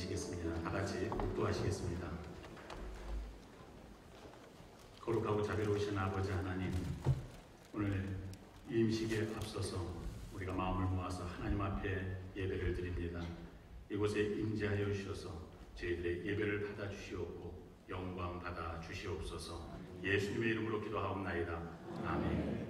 계시겠습니다. 다 같이 묵도하시겠습니다. 거룩하고 자비로우신 아버지 하나님, 오늘 이 임식에 앞서서 우리가 마음을 모아서 하나님 앞에 예배를 드립니다. 이곳에 임재하여 주셔서 저희들의 예배를 받아 주시옵고 영광 받아 주시옵소서. 예수님의 이름으로 기도하옵나이다. 아멘.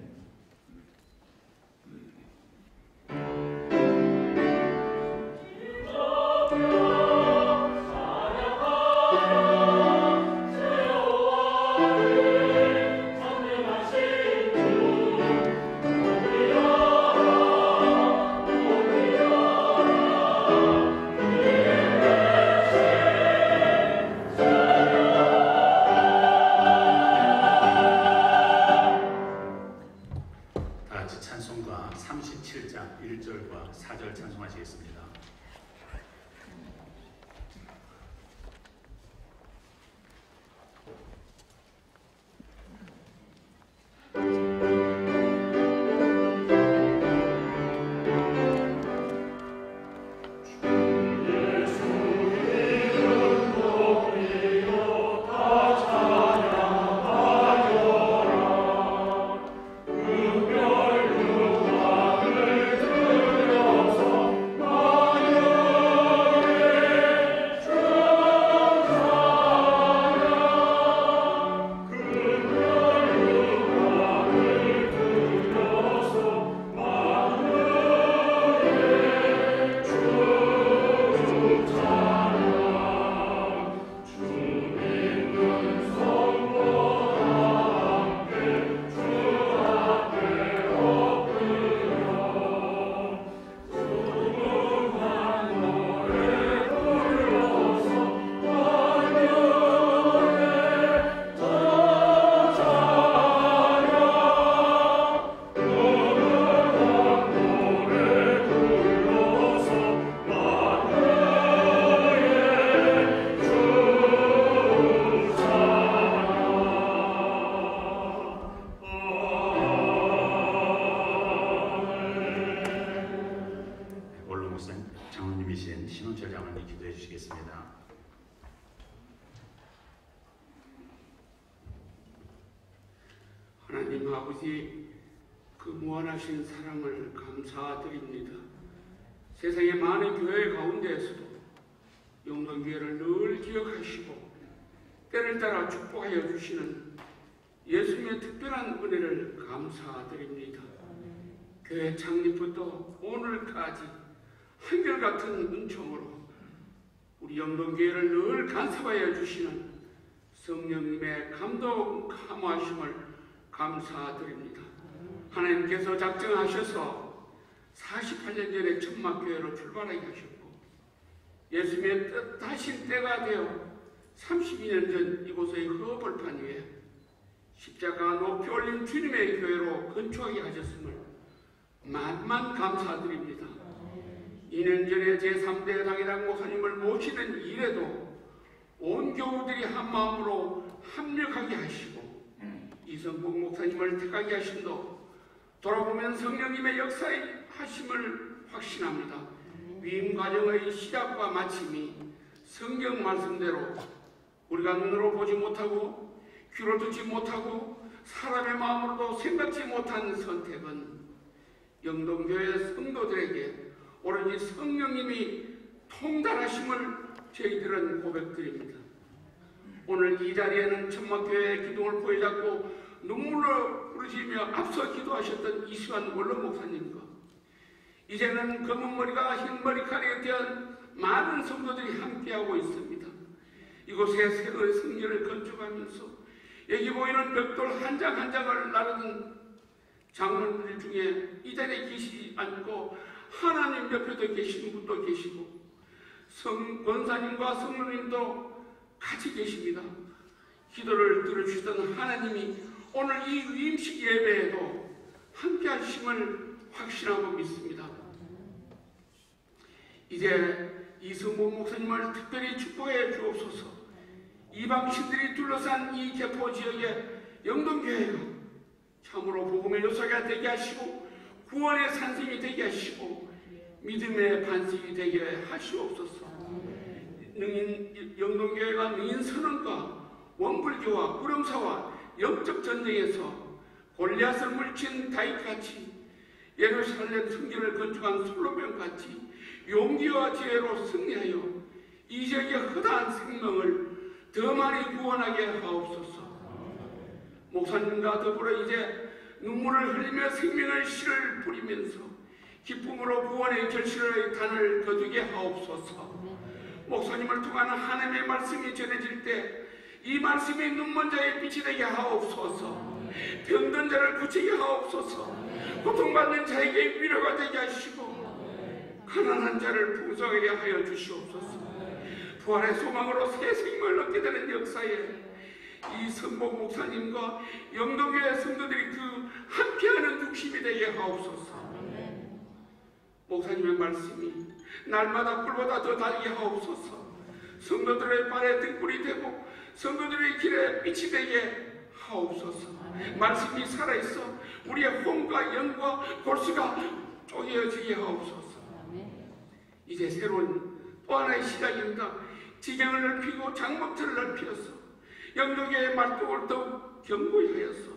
찬송가 37장 1절과 4절 찬송하시겠습니다. 장로님이신 신원철 장로님 기도해 주시겠습니다. 하나님 아버지, 그 무한하신 사랑을 감사드립니다. 세상의 많은 교회 가운데에서도 영동교회를 늘 기억하시고 때를 따라 축복하여 주시는 예수님의 특별한 은혜를 감사드립니다. 교회 창립부터 오늘까지 한결같은 은총으로 우리 영동교회를 늘 간섭하여 주시는 성령님의 감동 감화심을 감사드립니다. 하나님께서 작정하셔서 48년 전에 천막교회로 출발하게 하셨고 예수님의 뜻하신 때가 되어 32년 전 이곳의 허벌판 위에 십자가 높이 올린 주님의 교회로 건축하게 하셨음을 만만 감사드립니다. 2년 전에 제3대 당회당 목사님을 모시는 일에도 온 교우들이 한마음으로 합력하게 하시고 이성복 목사님을 택하게 하심도 돌아보면 성령님의 역사의 하심을 확신합니다. 위임 과정의 시작과 마침이 성경 말씀대로 우리가 눈으로 보지 못하고 귀로 듣지 못하고 사람의 마음으로도 생각지 못한 선택은 영동교회 성도들에게 오로지 성령님이 통달하심을 저희들은 고백드립니다. 오늘 이 자리에는 천막교회의 기둥을 부여잡고 눈물로 부르시며 앞서 기도하셨던 이수환 원로 목사님과 이제는 검은 머리가 흰 머리카락에 대한 많은 성도들이 함께하고 있습니다. 이곳에 새로운 성전을 건축하면서 여기 보이는 벽돌 한 장 한 장을 나르는 장로님들 중에 이 자리에 계시지 않고 하나님 옆에도 계시는 분도 계시고 권사님과 성령님도 같이 계십니다. 기도를 들어주시던 하나님이 오늘 이 위임식 예배에도 함께 하심을 확신하고 믿습니다. 이제 이승복 목사님을 특별히 축복해 주옵소서. 이방신들이 둘러싼 이 개포 지역의 영동교회가 참으로 복음의 요소가 되게 하시고 구원의 산성이 되게 하시고 믿음의 반석이 되게 하시옵소서. 영동교회가 너인 선언과 원불교와 구름사와 영적 전쟁에서 골리앗을 물친 다윗같이 예루살렘 성전을 건축한 솔로몬같이 용기와 지혜로 승리하여 이 지역의 허다한 생명을 더 많이 구원하게 하옵소서. 목사님과 더불어 이제 눈물을 흘리며 생명의 씨를 뿌리면서 기쁨으로 구원의 결실의 단을 거두게 하옵소서. 목사님을 통한 하나님의 말씀이 전해질 때 이 말씀이 눈먼 자의 빛이 되게 하옵소서. 병든 자를 고치게 하옵소서. 고통받는 자에게 위로가 되게 하시고 가난한 자를 풍성하게 하여 주시옵소서. 부활의 소망으로 새 생명을 얻게 되는 역사에 이 선복 목사님과 영동교회 성도들이 그 함께하는 중심이 되게 하옵소서. 목사님의 말씀이 날마다 꿀보다 더 달게 하옵소서. 성도들의 발에 등불이 되고 성도들의 길에 빛이 되게 하옵소서. 말씀이 살아있어 우리의 혼과 영과 골수가 쪼개어지게 하옵소서. 이제 새로운 또 하나의 시작입니다. 지경을 넓히고 장막틀을 넓혀서 영동교회의 말뚝을 더욱 견고히 하여서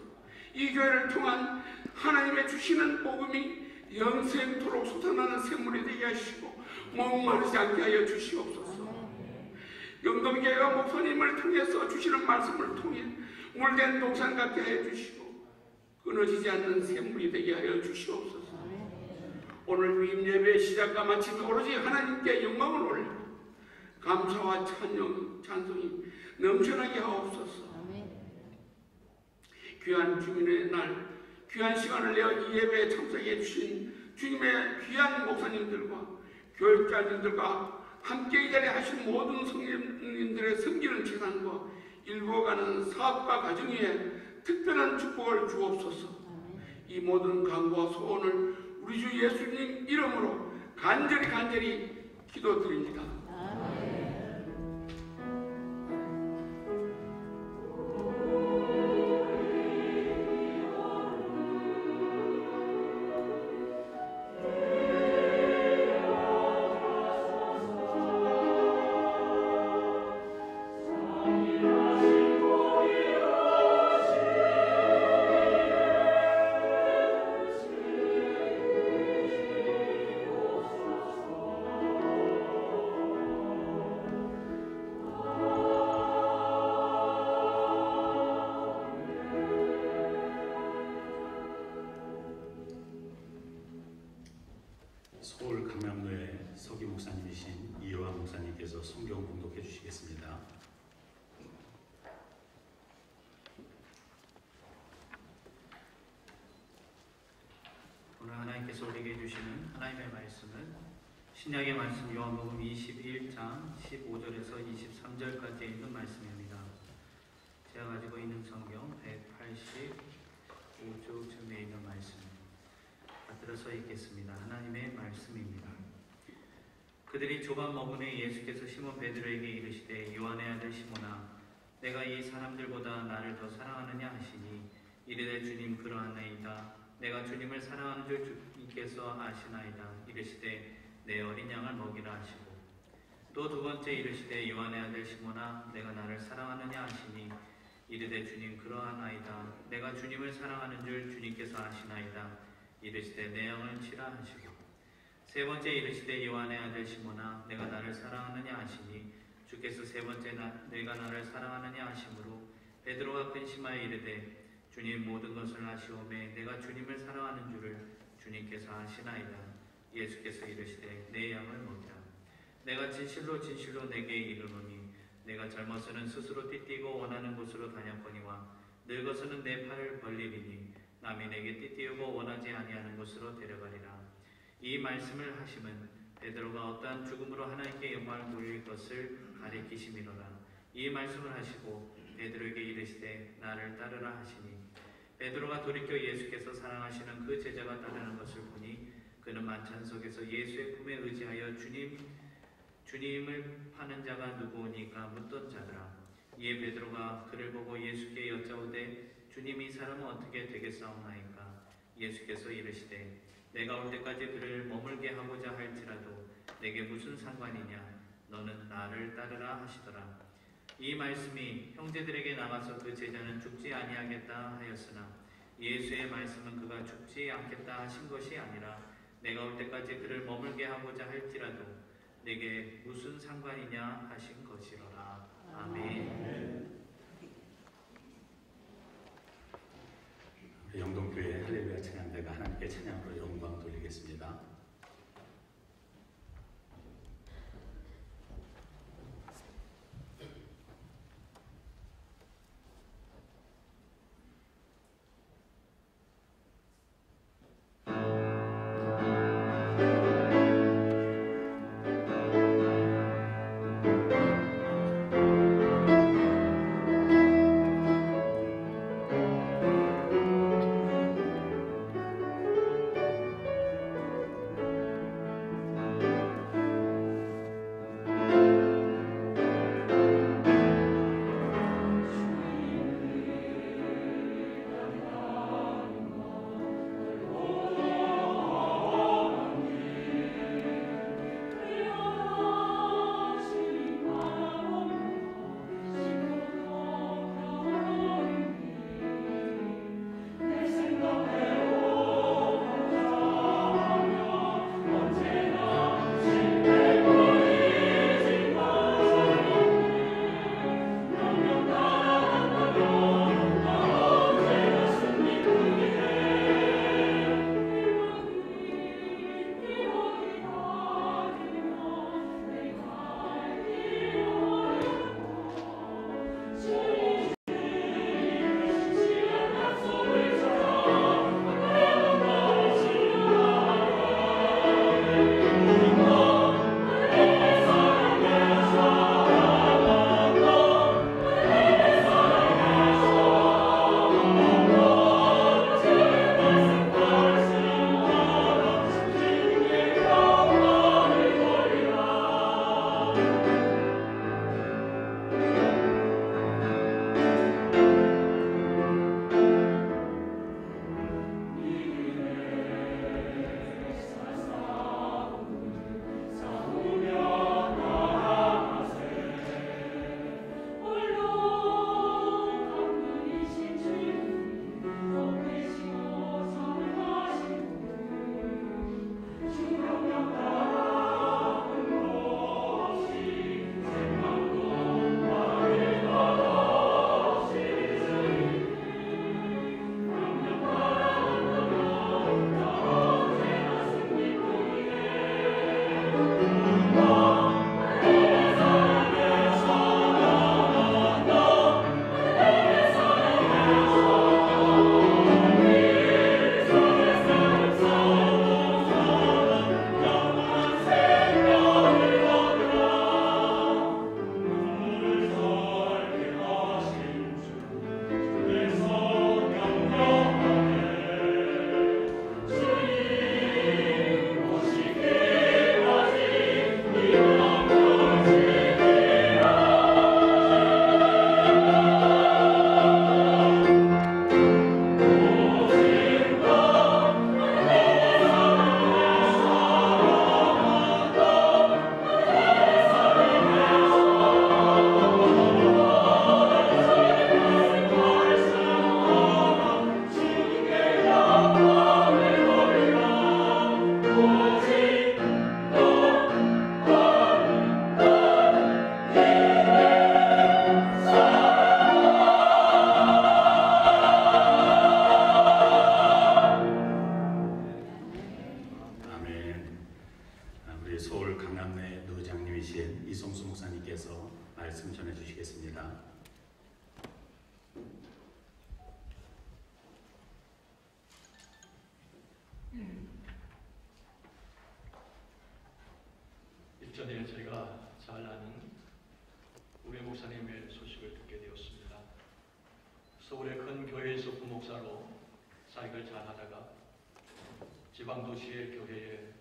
이 교회를 통한 하나님의 주시는 복음이 영생토록 솟아나는 샘물이 되게 하시고 목마르지 않게 하여 주시옵소서. 영동교회가 목사님을 통해서 주시는 말씀을 통해 물된 동산 같게 하여 주시고 끊어지지 않는 샘물이 되게 하여 주시옵소서. 오늘 위임 예배의 시작과 마침에 오로지 하나님께 영광을 올려 감사와 찬송이 넘쳐나게 하옵소서. 귀한 주민의 날, 귀한 시간을 내어 이 예배에 참석해 주신 주님의 귀한 목사님들과 교육자님들과 함께 이 자리에 하신 모든 성님들의 섬기는 재산과 일구어가는 사업과 가정 위에 특별한 축복을 주옵소서. 이 모든 간구와 소원을 우리 주 예수님 이름으로 간절히 기도드립니다. 서울 강남구의 서기 목사님이신 이효한 목사님께서 성경 봉독해 주시겠습니다. 오늘 하나님께서 우리에게 주시는 하나님의 말씀은 신약의 말씀 요한복음 21장 15절에서 23절까지 있는 말씀입니다. 제가 가지고 있는 성경 185쪽쯤에 있는 말씀입니다. 받들어서 읽겠습니다. 하나님의 말씀입니다. 그들이 조반 머문에 예수께서 시몬 베드로에게 이르시되 요한의 아들 시몬아 내가 이 사람들보다 나를 더 사랑하느냐 하시니 이르되 주님 그러하나이다. 내가 주님을 사랑하는 줄 주님께서 아시나이다. 이르시되 내 어린 양을 먹이라 하시고 또 두 번째 이르시되 요한의 아들 시몬아 내가 나를 사랑하느냐 하시니 이르되 주님 그러하나이다. 내가 주님을 사랑하는 줄 주님께서 아시나이다. 이르시되 내 양을 치라 하시고 세 번째 이르시되 요한의 아들 시몬아 내가 나를 사랑하느냐 하시니 주께서 세 번째 내가 나를 사랑하느냐 하심으로 베드로가 근심하여 이르되 주님 모든 것을 아시오매 내가 주님을 사랑하는 줄을 주님께서 아시나이다. 예수께서 이르시되 내 양을 먹이라. 내가 진실로 내게 이르노니 내가 젊어서는 스스로 띠띠고 원하는 곳으로 다녔거니와 늙어서는 내 팔을 벌리리니 남이 내게 띠띠우고 원하지 아니하는 곳으로 데려가리라. 이 말씀을 하심은 베드로가 어떠한 죽음으로 하나님께 영광을 돌릴 것을 가리키심이로라. 이 말씀을 하시고 베드로에게 이르시되 나를 따르라 하시니 베드로가 돌이켜 예수께서 사랑하시는 그 제자가 따르는 것을 보니 그는 만찬 속에서 예수의 품에 의지하여 주님을 파는 자가 누구오니까 묻던 자더라. 이에 베드로가 그를 보고 예수께 여짜오되 주님 이 사람은 어떻게 되겠사옵나이까? 예수께서 이르시되 내가 올 때까지 그를 머물게 하고자 할지라도 내게 무슨 상관이냐? 너는 나를 따르라 하시더라. 이 말씀이 형제들에게 나가서 그 제자는 죽지 아니하겠다 하였으나 예수의 말씀은 그가 죽지 않겠다 하신 것이 아니라 내가 올 때까지 그를 머물게 하고자 할지라도 내게 무슨 상관이냐 하신 것이로라. 아멘. 영동교회 할렐루야 찬양대가 하나님께 찬양으로 영광 돌리겠습니다. 말씀 전해 주시겠습니다. 일전에 제가 잘 아는 우리 목사님의 소식을 듣게 되었습니다. 서울의 큰 교회에서 부목사로 사역을 잘 하다가 지방도시의 교회에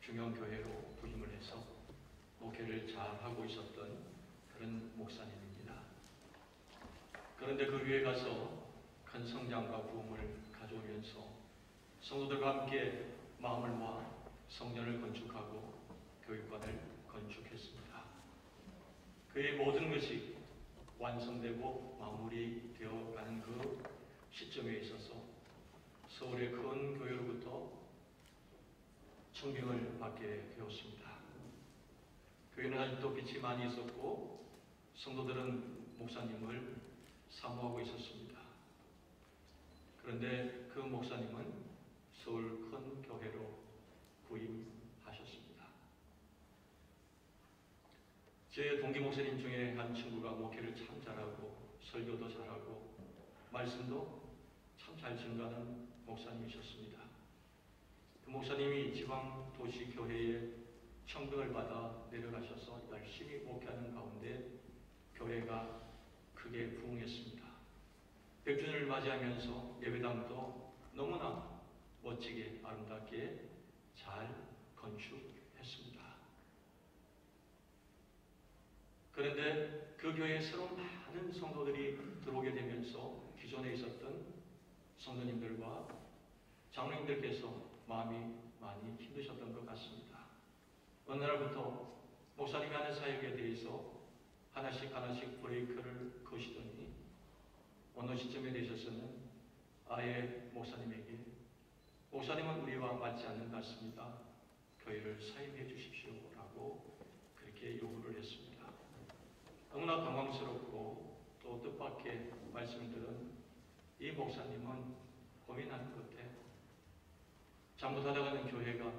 중형교회로 부임을 해서 목회를 잘 하고 있었던 그런 목사님입니다. 그런데 그 교회에 가서 큰 성장과 부흥을 가져오면서 성도들과 함께 마음을 모아 성전을 건축하고 교육관을 건축했습니다. 그의 모든 것이 완성되고 마무리되어 가는 그 시점에 있어서 서울의 큰 교회로부터 청빙을 받게 되었습니다. 교회는 아직도 빛이 많이 있었고 성도들은 목사님을 사모하고 있었습니다. 그런데 그 목사님은 서울 큰 교회로 부임하셨습니다. 제 동기 목사님 중에 한 친구가 목회를 참 잘하고 설교도 잘하고 말씀도 참 잘 증가하는 목사님이셨습니다. 그 목사님이 지방 도시 교회에 청빙을 받아 내려가셔서 열심히 목회하는 가운데 교회가 크게 부흥했습니다. 100주년을 맞이하면서 예배당도 너무나 멋지게 아름답게 잘 건축했습니다. 그런데 그 교회에 새로운 많은 성도들이 들어오게 되면서 기존에 있었던 성도님들과 장로님들께서 마음이 많이 힘드셨던 것 같습니다. 어느 날부터 목사님이 하는 사역에 대해서 하나씩 브레이크를 거시더니 어느 시점에 되셔서는 아예 목사님에게 목사님은 우리와 맞지 않는 것 같습니다. 교회를 사임해 주십시오 라고 그렇게 요구를 했습니다. 너무나 당황스럽고 또 뜻밖의 말씀을 들은 이 목사님은 고민하는 끝에 잘못하다가는 교회가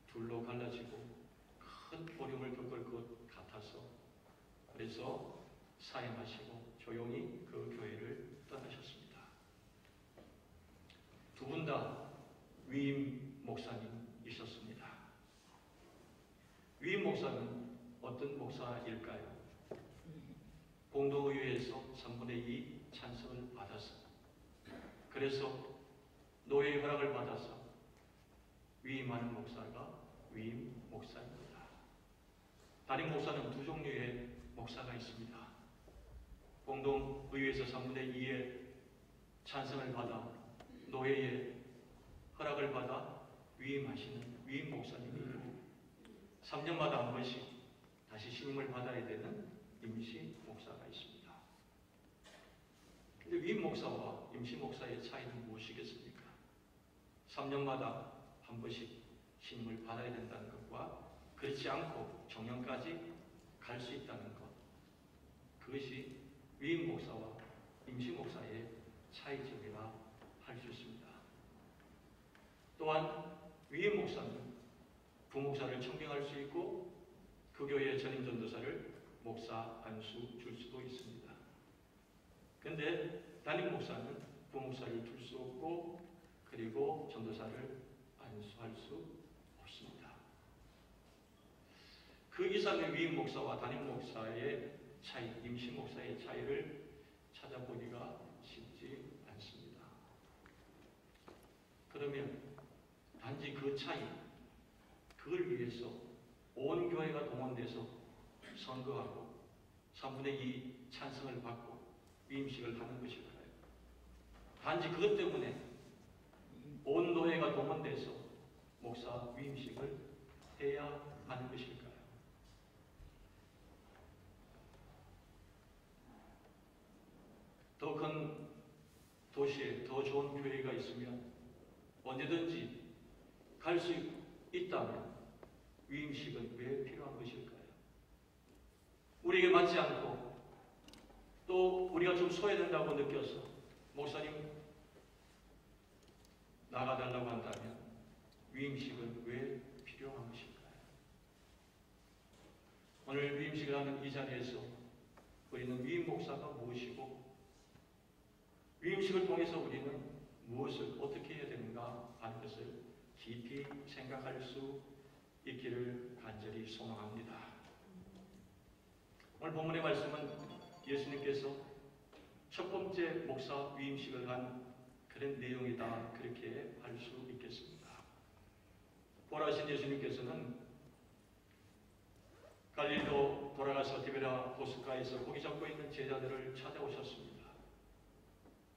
둘로 갈라지고 큰 어려움을 겪을 것 같아서 그래서 사임하시고 조용히 그 교회를 떠나셨습니다. 두 분 다 위임 목사님이셨습니다. 위임 목사는 어떤 목사일까요? 공동의회에서 3분의 2 찬성을 받아서 그래서 노예의 허락을 받아서 위임하는 목사가 위임 목사입니다. 담임 목사는 두 종류의 목사가 있습니다. 공동의회에서 3분의 2의 찬성을 받아 노예의 허락을 받아 위임하시는 위임 목사님이 있고 3년마다 한 번씩 다시 신임을 받아야 되는 임시 목사가 있습니다. 근데 위임 목사와 임시 목사의 차이는 무엇이겠습니까? 3년마다 한 번씩 신임을 받아야 된다는 것과 그렇지 않고 정년까지 갈 수 있다는 것, 그것이 위임 목사와 임시 목사의 차이점이라 할 수 있습니다. 또한 위임 목사는 부목사를 청빙할 수 있고 그 교회의 전임 전도사를 목사 안수 줄 수도 있습니다. 그런데 담임 목사는 부목사를 둘 수 없고 그리고 전도사를 안수할 수 없습니다. 그 이상의 위임 목사와 담임 목사의 차이, 임시 목사의 차이를 찾아보기가 쉽지 않습니다. 그러면 단지 그 차이, 그걸 위해서 온 교회가 동원돼서 선거하고 3분의 2 찬성을 받고 위임식을 하는 것일까요? 단지 그것 때문에 온 노예가 동원돼서 목사 위임식을 해야 하는 것일까요? 더 큰 도시에 더 좋은 교회가 있으면 언제든지 갈 수 있다면 위임식은 왜 필요한 것일까요? 우리에게 맞지 않고 또 우리가 좀 소외된다고 느껴서 목사님 나가달라고 한다면 위임식은 왜 필요한 것일까요? 오늘 위임식을 하는 이 자리에서 우리는 위임 목사가 무엇이고 위임식을 통해서 우리는 무엇을 어떻게 해야 되는가 하는 것을 깊이 생각할 수 있기를 간절히 소망합니다. 오늘 본문의 말씀은 예수님께서 첫 번째 목사 위임식을 한 그런 내용이다 그렇게 할 수 있겠습니다. 부활하신 예수님께서는 갈릴리로 돌아가서 디베라 호숫가에서 고기 잡고 있는 제자들을 찾아오셨습니다.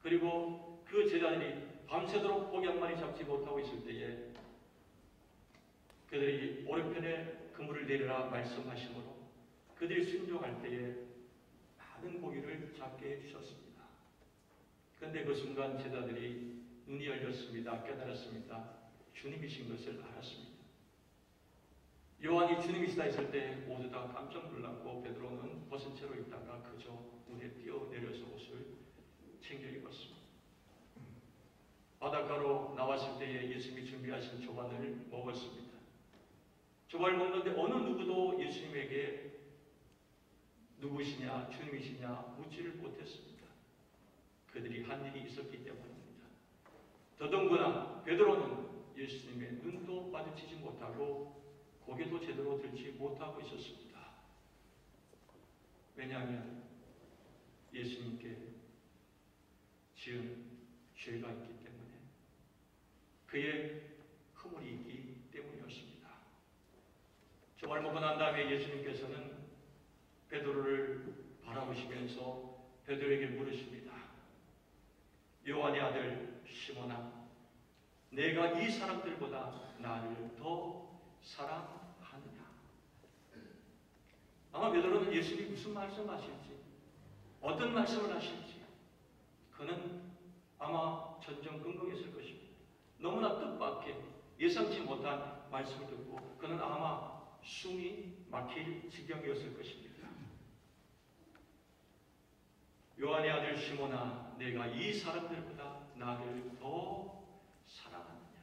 그리고 그 제자들이 밤새도록 고기 한 마리 잡지 못하고 있을 때에 그들이 오른편에 그물을 내리라 말씀하시므로 그들이 순종할 때에 많은 고기를 잡게 해주셨습니다. 그런데 그 순간 제자들이 눈이 열렸습니다. 깨달았습니다. 주님이신 것을 알았습니다. 요한이 주님이시다 했을 때 모두 다 깜짝 놀랐고 베드로는 벗은 채로 있다가 그저 물에 뛰어내려서 옷을 챙겨 입었습니다. 바닷가로 나왔을 때에 예수님이 준비하신 조반을 먹었습니다. 조반을 먹는데 어느 누구도 예수님에게 누구시냐, 주님이시냐 묻지를 못했습니다. 그들이 한 일이 있었기 때문입니다. 더더군다나 베드로는 예수님의 눈도 마주치지 못하고 고개도 제대로 들지 못하고 있었습니다. 왜냐하면 예수님께 지은 죄가 있기 때문에, 그의 허물이 있기 때문이었습니다. 정말 먹고 난 다음에 예수님께서는 베드로를 바라보시면서 베드로에게 물으십니다. 요한의 아들 시몬아, 내가 이 사람들보다 나를 더 사랑하느냐? 아마 베드로는 예수님이 무슨 말씀하실지, 어떤 말씀을 하실지 그는 아마 전전긍긍했을 것입니다. 너무나 뜻밖의 예상치 못한 말씀을 듣고 그는 아마 숨이 막힐 지경이었을 것입니다. 요한의 아들 시몬아, 내가 이 사람들보다 나를 더 사랑하느냐?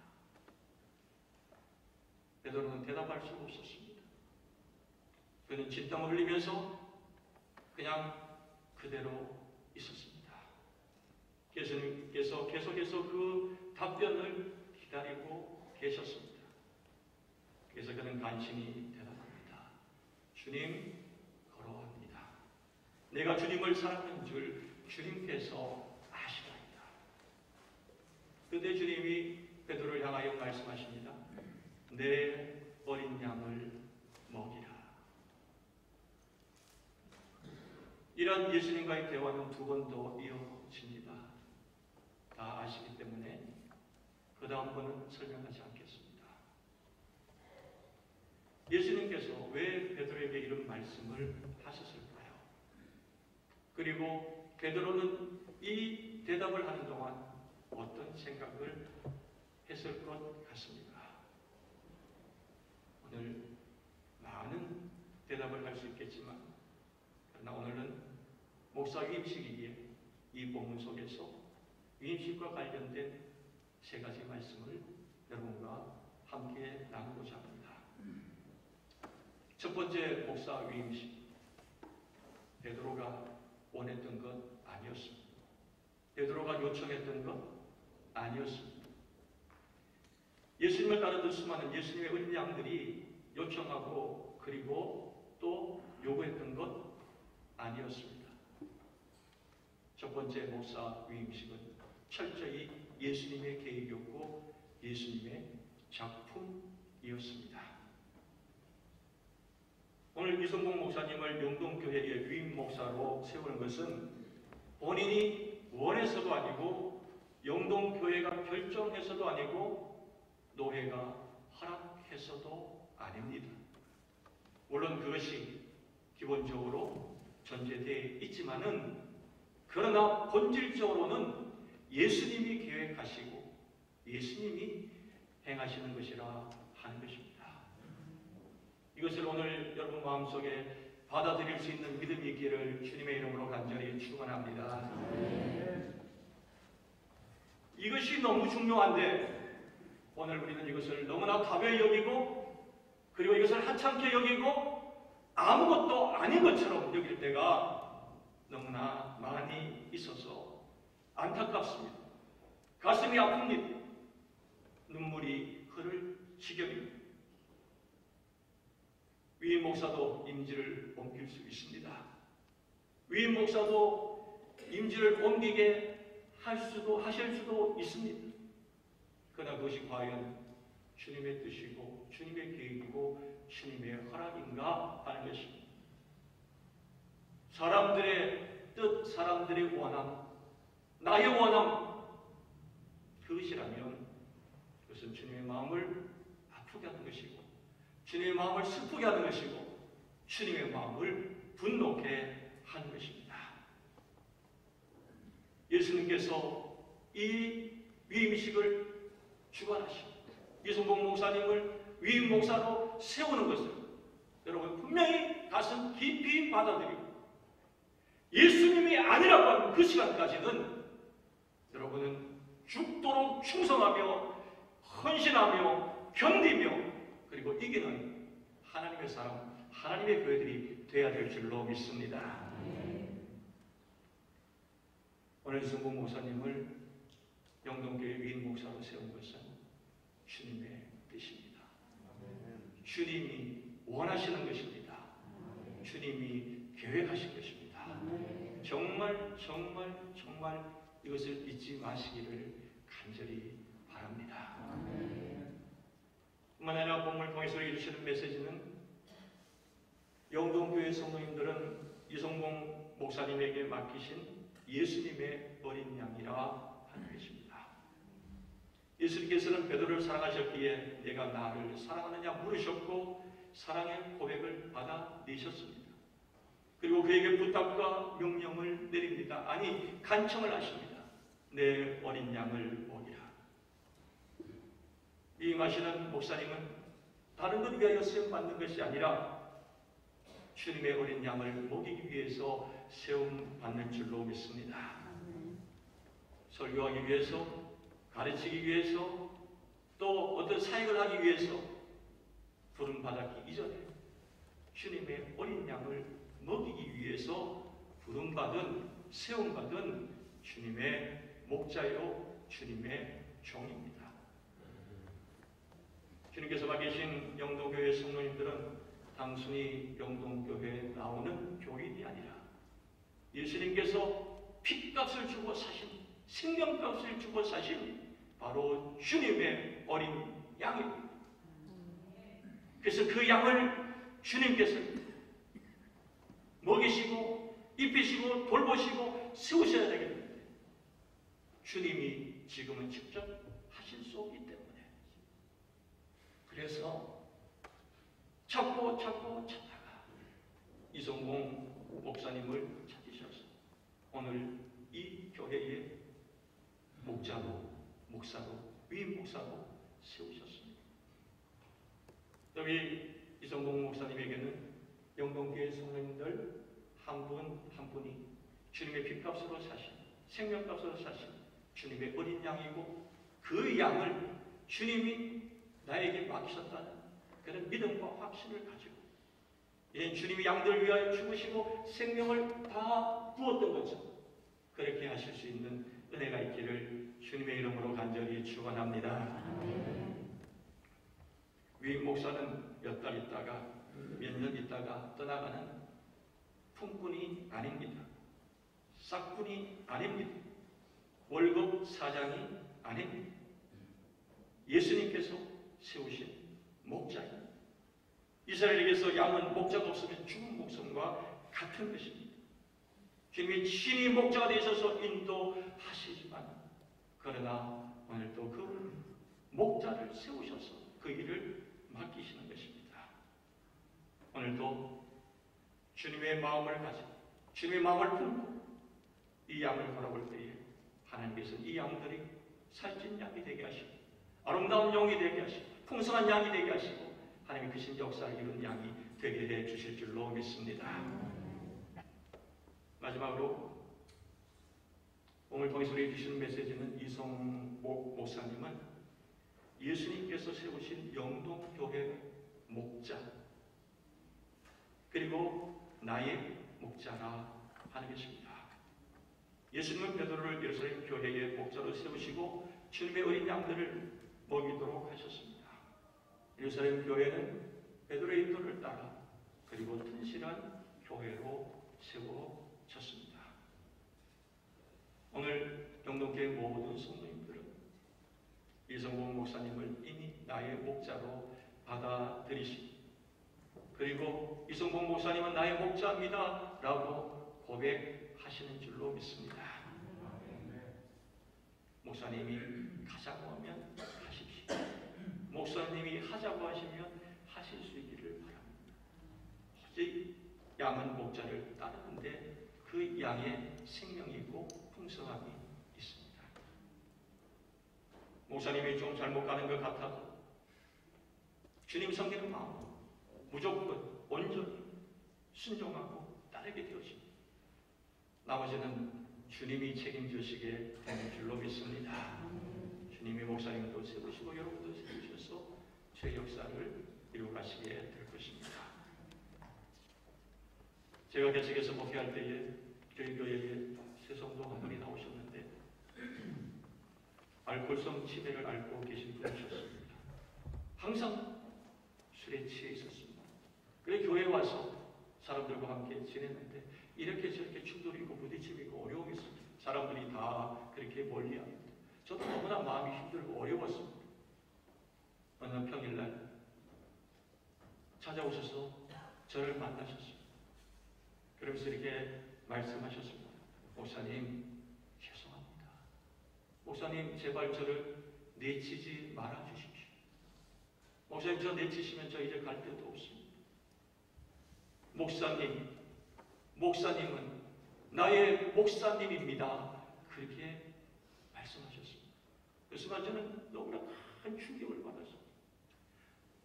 베드로는 대답할 수 없었습니다. 그는 진땀을 흘리면서 그냥 그대로 있었습니다. 예수님께서 계속해서 그 답변을 기다리고 계셨습니다. 그래서 그는 간신히 대답합니다. 주님, 걸어갑니다. 내가 주님을 사랑하는 줄 주님께서 아시나이다. 그때 주님이 베드로를 향하여 말씀하십니다. 내 어린 양을 먹이라. 이런 예수님과의 대화는 두 번 더 이어집니다. 다 아시기 때문에 그 다음 번은 설명하지 않겠습니다. 예수님께서 왜 베드로에게 이런 말씀을 하셨을까요? 그리고 베드로는 이 대답을 하는 동안 어떤 생각을 했을 것 같습니까? 오늘 많은 대답을 할 수 있겠지만, 그러나 오늘은 목사 위임식이기에 이 본문 속에서 위임식과 관련된 세 가지 말씀을 여러분과 함께 나누고자 합니다. 첫 번째 목사 위임식. 베드로가 원했던 것 아니었습니다. 베드로가 요청했던 것 아니었습니다. 예수님을 따르던 수많은 예수님의 어린 양들이 요청하고 그리고 또 요구했던 것 아니었습니다. 첫 번째 목사 위임식은 철저히 예수님의 계획이었고 예수님의 작품이었습니다. 오늘 이성봉 목사님을 영동교회의 위임 목사로 세우는 것은 본인이 원해서도 아니고 영동교회가 결정해서도 아니고 노회가 허락해서도 아닙니다. 물론 그것이 기본적으로 전제되어 있지만은, 그러나 본질적으로는 예수님이 계획하시고 예수님이 행하시는 것이라 하는 것입니다. 이것을 오늘 여러분 마음속에 받아들일 수 있는 믿음이 있기를 주님의 이름으로 간절히 축원합니다. 이것이 너무 중요한데 오늘 우리는 이것을 너무나 가벼이 여기고 그리고 이것을 하찮게 여기고 아무것도 아닌 것처럼 여길 때가 너무나 많이 있어서 안타깝습니다. 가슴이 아픕니다. 눈물이 흐를 지경입니다. 위임 목사도 임지를 옮길 수 있습니다. 위임 목사도 임지를 옮기게 하실 수도 있습니다. 그러나 그것이 과연 주님의 뜻이고 주님의 계획이고 주님의 허락인가 하는 것입니다. 사람들의 뜻, 사람들의 원함, 나의 원함, 그것이라면 그것은 주님의 마음을 아프게 하는 것이고 주님의 마음을 슬프게 하는 것이고 주님의 마음을 분노케 하는 것입니다. 예수님께서 이 위임식을 주관하시고 이성봉 목사님을 위임 목사로 세우는 것을 여러분 분명히 가슴 깊이 받아들이고 예수님이 아니라고 하는 그 시간까지는 여러분은 죽도록 충성하며 헌신하며 견디며 그리고 이기는 하나님의 사람, 하나님의 교회들이 되어야 될 줄로 믿습니다. 오늘 이성봉 목사님을 영동교회 위임 목사로 세운 것은 주님의 뜻입니다. 주님이 원하시는 것입니다. 주님이 계획하신 것입니다. 정말 이것을 잊지 마시기를 간절히 바랍니다. 뿐만 아니라 본문을 통해서 이루시는 메시지는 영동교회 성도님들은 이성봉 목사님에게 맡기신 예수님의 어린 양이라 하는 것입니다. 예수님께서는 베드로를 사랑하셨기에 내가 나를 사랑하느냐 물으셨고 사랑의 고백을 받아내셨습니다. 그리고 그에게 부탁과 명령을 내립니다. 아니 간청을 하십니다. 내 어린 양을 먹이라. 위임하시는 목사님은 다른 것 위하여 세움받는 것이 아니라 주님의 어린 양을 먹이기 위해서 세움받는 줄로 믿습니다. 설교하기 위해서, 가르치기 위해서, 또 어떤 사역을 하기 위해서 부름받았기 이전에 주님의 어린 양을 먹이기 위해서 부름받은, 세움받은 주님의 목자요, 주님의 종입니다. 주님께서 맡기신 영동교회 성도님들은 단순히 영동교회에 나오는 교인이 아니라 예수님께서 핏값을 주고 사신, 생명값을 주고 사신 바로 주님의 어린 양입니다. 그래서 그 양을 주님께서 먹이시고 입히시고 돌보시고 세우셔야 되겠는데 주님이 지금은 직접 하실 수 없기 때문에 그래서 찾고 찾다가 이성봉 목사님을 찾으셔서 오늘 이 교회의 목자로, 목사로, 위임 목사로 세우셨습니다. 여기 이성봉 목사님에게는 영동교회 성도님들 한 분 한 분이 주님의 핏값으로 사신, 생명값으로 사신 주님의 어린 양이고 그 양을 주님이 나에게 맡기셨다는 그런 믿음과 확신을 가지고 이제 주님이 양들 위하여 죽으시고 생명을 다 부었던 것처럼 그렇게 하실 수 있는 은혜가 있기를 주님의 이름으로 간절히 축원합니다. 위임 목사는 몇 달 있다가 몇 년 있다가 떠나가는 품꾼이 아닙니다. 싹꾼이 아닙니다. 월급 사장이 아닙니다. 예수님께서 세우신 목자입니다. 이스라엘에게서 양은 목자가 없으면 죽은 목숨과 같은 것입니다. 주님이 친히 목자가 되셔서 인도하시지만 그러나 오늘도 그 목자를 세우셔서 그 일을 맡기시는 것입니다. 오늘도 주님의 마음을 가지고 주님의 마음을 품고 이 양을 바라볼 때에 하나님께서는 이 양들이 살찐 양이 되게 하시고 아름다운 영이 되게 하시고 풍성한 양이 되게 하시고 하나님의 크신 역사를 이룬 양이 되게 해 주실 줄로 믿습니다. 마지막으로 오늘 통해서 우리 주시는 메시지는 이성목 목사님은 예수님께서 세우신 영동교회 목자 그리고 나의 목자라 하는 것입니다. 예수님은 베드로를 예루살렘 교회의 목자로 세우시고 주님의 어린 양들을 먹이도록 하셨습니다. 예루살렘 교회는 베드로의 인도를 따라 그리고 튼실한 교회로 세워졌습니다. 오늘 영동교회 모든 성도님들은 이성봉 목사님을 이미 나의 목자로 받아들이시고 그리고 이성봉 목사님은 나의 목자입니다 라고 고백하시는 줄로 믿습니다. 목사님이 가자고 하면 하십시오. 목사님이 하자고 하시면 하실 수 있기를 바랍니다. 오직 많은 목자를 따르는데 그 양의 생명이 있고 풍성함이 있습니다. 목사님이 좀 잘못 가는 것 같아도 주님 섬기는 마음으로 무조건 온전히 순종하고 따르게 되어집니다. 나머지는 주님이 책임지시게 되는 줄로 믿습니다. 주님이 목사님도 세우시고 여러분도 세우셔서 제 역사를 이루어가시게 될 것입니다. 제가 개척에서 목회할 때에 저희 교회에 새성도 한 분이 나오셨는데 알코올성 치매를 앓고 계신 분이셨습니다. 항상 술에 취해 있었습니다. 그래 교회에 와서 사람들과 함께 지냈는데 이렇게 저렇게 충돌이 있고 부딪힘이 있고 어려움이 있습니다. 사람들이 다 그렇게 멀리합니다. 저도 너무나 마음이 힘들고 어려웠습니다. 어느 평일날 찾아오셔서 저를 만나셨습니다. 그러면서 이렇게 말씀하셨습니다. 목사님 죄송합니다. 목사님 제발 저를 내치지 말아 주십시오. 목사님 저 내치시면 저 이제 갈 데도 없습니다. 목사님은 나의 목사님입니다. 그렇게 말씀하셨습니다. 그래서 저는 너무나 큰 충격을 받았습니다.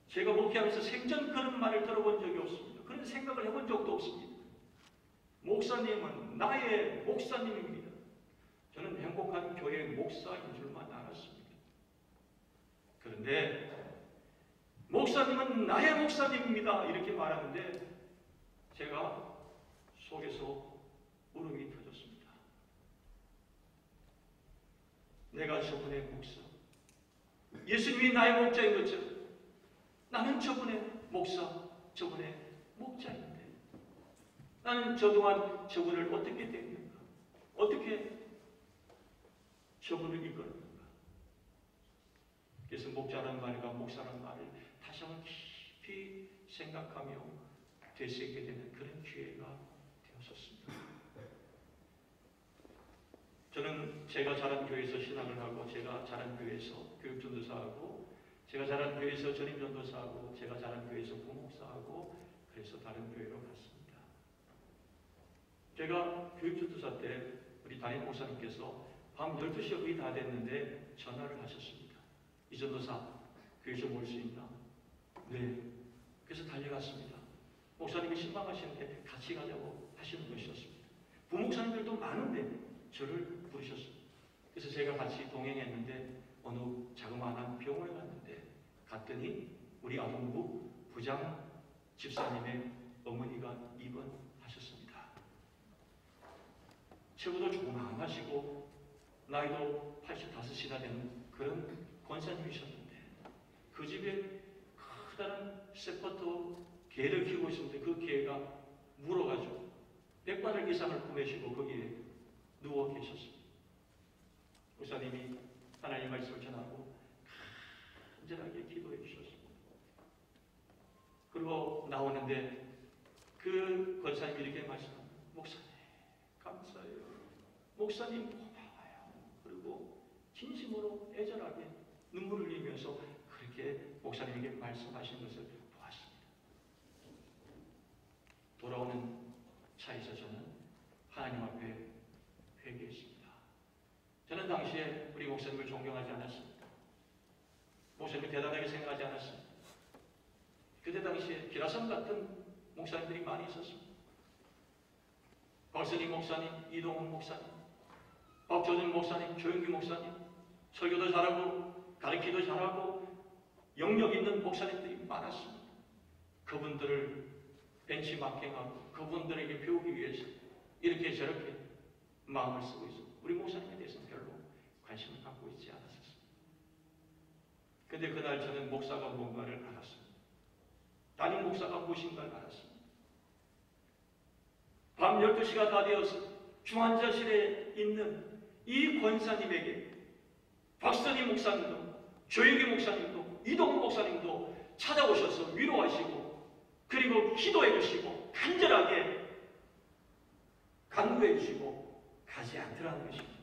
제가 목회하면서 생전 그런 말을 들어본 적이 없습니다. 그런 생각을 해본 적도 없습니다. 목사님은 나의 목사님입니다. 저는 행복한 교회의 목사인 줄만 알았습니다. 그런데 목사님은 나의 목사님입니다. 이렇게 말하는데 제가 속에서 울음이 터졌습니다. 내가 저분의 목사, 예수님이 나의 목자인 것처럼 나는 저분의 목사, 저분의 목자인데 나는 저동안 저분을 어떻게 대했는가? 어떻게 저분을 이끌었는가? 그래서 목자라는 말과 목사라는 말을 다시 한번 깊이 생각하며 되새기게 되는 그런 기회가 되었었습니다. 저는 제가 자란 교회에서 신학을 하고 제가 자란 교회에서 교육전도사하고 제가 자란 교회에서 전임전도사하고 제가 자란 교회에서 부목사하고 그래서 다른 교회로 갔습니다. 제가 교육전도사 때 우리 담임 목사님께서 밤 12시가 거의 다 됐는데 전화를 하셨습니다. 이 전도사 교회 좀 올 수 있나? 네. 그래서 달려갔습니다. 목사님이 신방하시는데 같이 가자고 하시는 것이었습니다. 부목사님들도 많은데 저를 부르셨습니다. 그래서 제가 같이 동행했는데 어느 자그마한 병원에 갔더니 우리 아동부 부장 집사님의 어머니가 입원하셨습니다. 체구도 조그마하시고 나이도 85이나 되는 그런 권사님이셨는데 그 집에 커다란 세포토 개를 키우고 있었는데 그 개가 물어가지고 100바늘 이상을 꾸매시고 거기에 누워 계셨습니다. 목사님이 하나님의 말씀을 전하고 간절하게 기도해 주셨습니다. 그리고 나오는데 그 권사님이 이렇게 말씀합니다. 목사님 감사해요. 목사님 고마워요. 그리고 진심으로 애절하게 눈물을 흘리면서 그렇게 목사님에게 말씀하시는 것을 보았습니다. 돌아오는 차에서 저는 하나님 앞에 회개했습니다. 저는 당시에 우리 목사님을 존경하지 않았습니다. 목사님을 대단하게 생각하지 않았습니다. 그때 당시에 기라성 같은 목사님들이 많이 있었습니다. 박선희 목사님, 이동훈 목사님, 박조준 목사님, 조영기 목사님, 설교도 잘하고 가르치기도 잘하고 영역 있는 목사님들이 많았습니다. 그분들을 벤치마킹하고 그분들에게 배우기 위해서 이렇게 저렇게 마음을 쓰고 있습니다. 우리 목사님에 대해서는 별로 관심을 갖고 있지 않았습니다. 근데 그날 저는 목사가 뭔가를 알았습니다. 담임 목사가 무엇인가를 알았습니다. 밤 12시가 다 되어서 중환자실에 있는 이 권사님에게 박선희 목사님도 조영기 목사님도 이동훈 목사님도 찾아오셔서 위로하시고 그리고 기도해 주시고 간절하게 간구해 주시고 가지 않더라는 것입니다.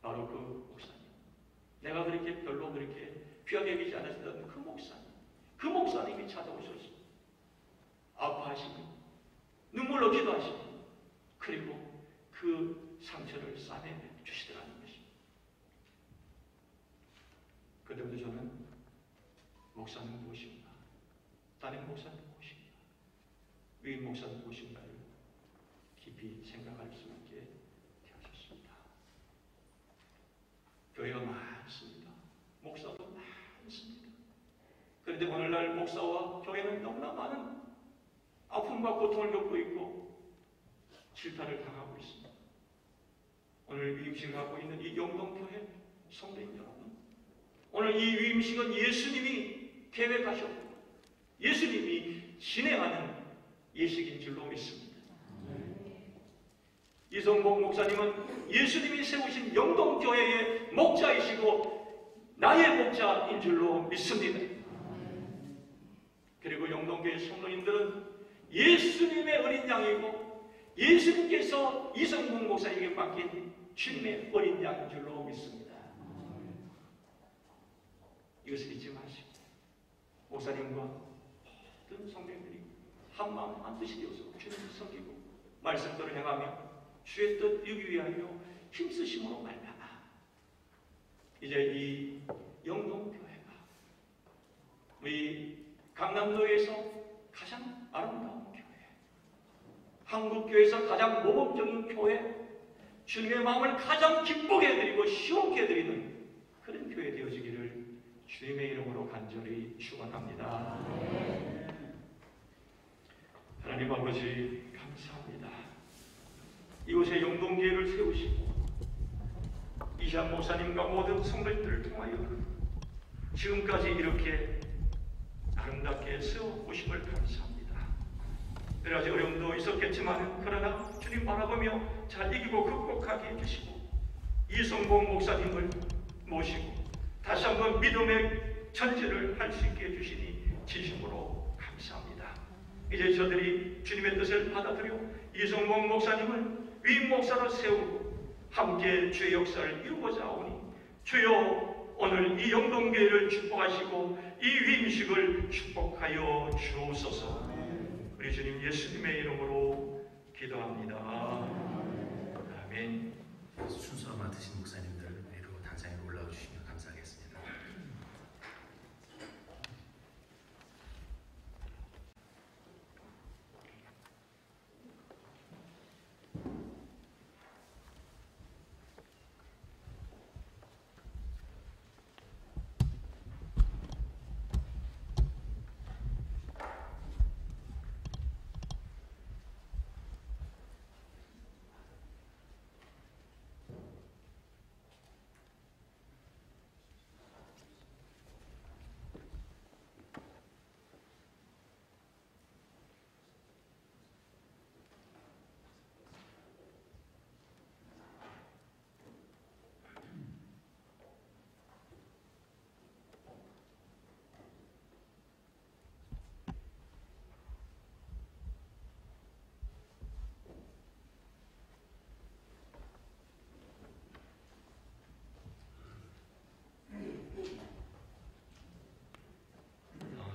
바로 그 목사님, 내가 그렇게 별로 그렇게 귀하게 여기지 않았던 그 목사님이 찾아오셨습니다. 아파하시고 눈물로 기도하시고 그리고 그 상처를 싸매 주시더라는 것입니다. 그때부터 저는 목사는 무엇인가? 담임 목사는 무엇인가? 위임 목사는 무엇인가를 깊이 생각할 수 있게 되었습니다. 교회가 많습니다. 목사도 많습니다. 그런데 오늘날 목사와 교회는 너무나 많은 아픔과 고통을 겪고 있고 질타를 당하고 있습니다. 오늘 위임식을 하고 있는 이 영동교회 성도님 여러분, 오늘 이 위임식은 예수님이 계획하셨고 예수님이 진행하는 예식인 줄로 믿습니다. 이성복 목사님은 예수님이 세우신 영동교회의 목자이시고 나의 목자인 줄로 믿습니다. 그리고 영동교회 성도님들은 예수님의 어린 양이고 예수님께서 이성복 목사에게 맡긴 주님의 어린 양인 줄로 믿습니다. 이것을 잊지 마시고 목사님과 모든 성도님들이 한마음 한뜻이 되어서 주님을 섬기고 말씀대로 행하며 주의 뜻 이루기 위하여 힘쓰심으로 말미암아 이제 이 영동교회가 우리 강남도에서 가장 아름다운 교회, 한국교회에서 가장 모범적인 교회, 주님의 마음을 가장 기쁘게 해드리고 시원케 해드리는 그런 교회 되어지기를 주님의 이름으로 간절히 축원합니다. 하나님 아버지 감사합니다. 이곳에 영동교회를 세우시고 이시안 목사님과 모든 성도님들을 통하여 지금까지 이렇게 아름답게 세워보심을 감사합니다. 여러 가지 어려움도 있었겠지만 그러나 주님 바라보며 잘 이기고 극복하게 해주시고 이성복 목사님을 모시고 다시 한번 믿음의 전제를 할 수 있게 해주시니 진심으로 감사합니다. 이제 저들이 주님의 뜻을 받아들여 이성복 목사님을 위임 목사로 세우고 함께 주의 역사를 이루고자 하오니 주여 오늘 이 영동교회를 축복하시고 이 위임식을 축복하여 주옵소서. 우리 주님 예수님의 이름으로 기도합니다. 아멘. 순서 맡으신 목사님들 위로 단상에 올라와 주시면 감사하겠습니다.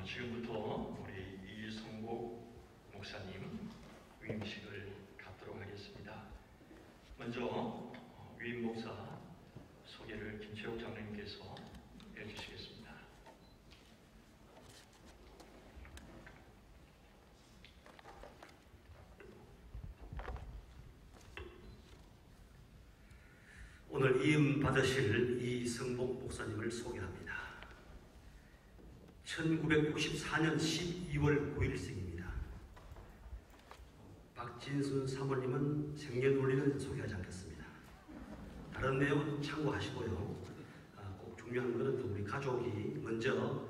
지금부터 우리 이성복 목사님 위임식을 갖도록 하겠습니다. 먼저 위임 목사 소개를 김채욱 장로님께서 해주시겠습니다. 오늘 이음 받으실 이성복 목사님을 소개합니다. 1964년 12월 9일생입니다. 박진순 사모님은 생년월일은 소개하지 않겠습니다. 다른 내용은 참고하시고요. 꼭 중요한 것은 우리 가족이 먼저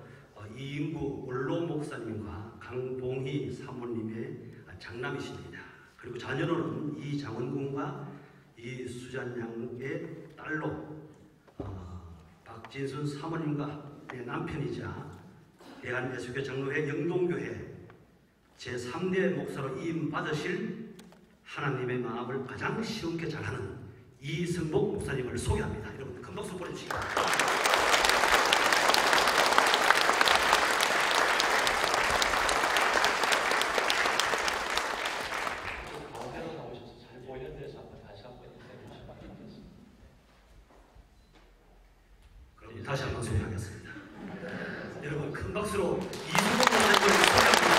이인구 원로 목사님과 강봉희 사모님의 장남이십니다. 그리고 자녀로는 이장원군과 이수잔 양의 딸로 박진순 사모님과 남편이자 대한예수교 장로회 영동교회 제3대 목사로 이임받으실 하나님의 마음을 가장 시원케 잘하는 이성복 목사님을 소개합니다. 여러분 큰 박수 보내주시기 바랍니다. 다시 한번 소개하겠습니다. 여러분 큰 박수로 이승범 목사님을 소개합니다.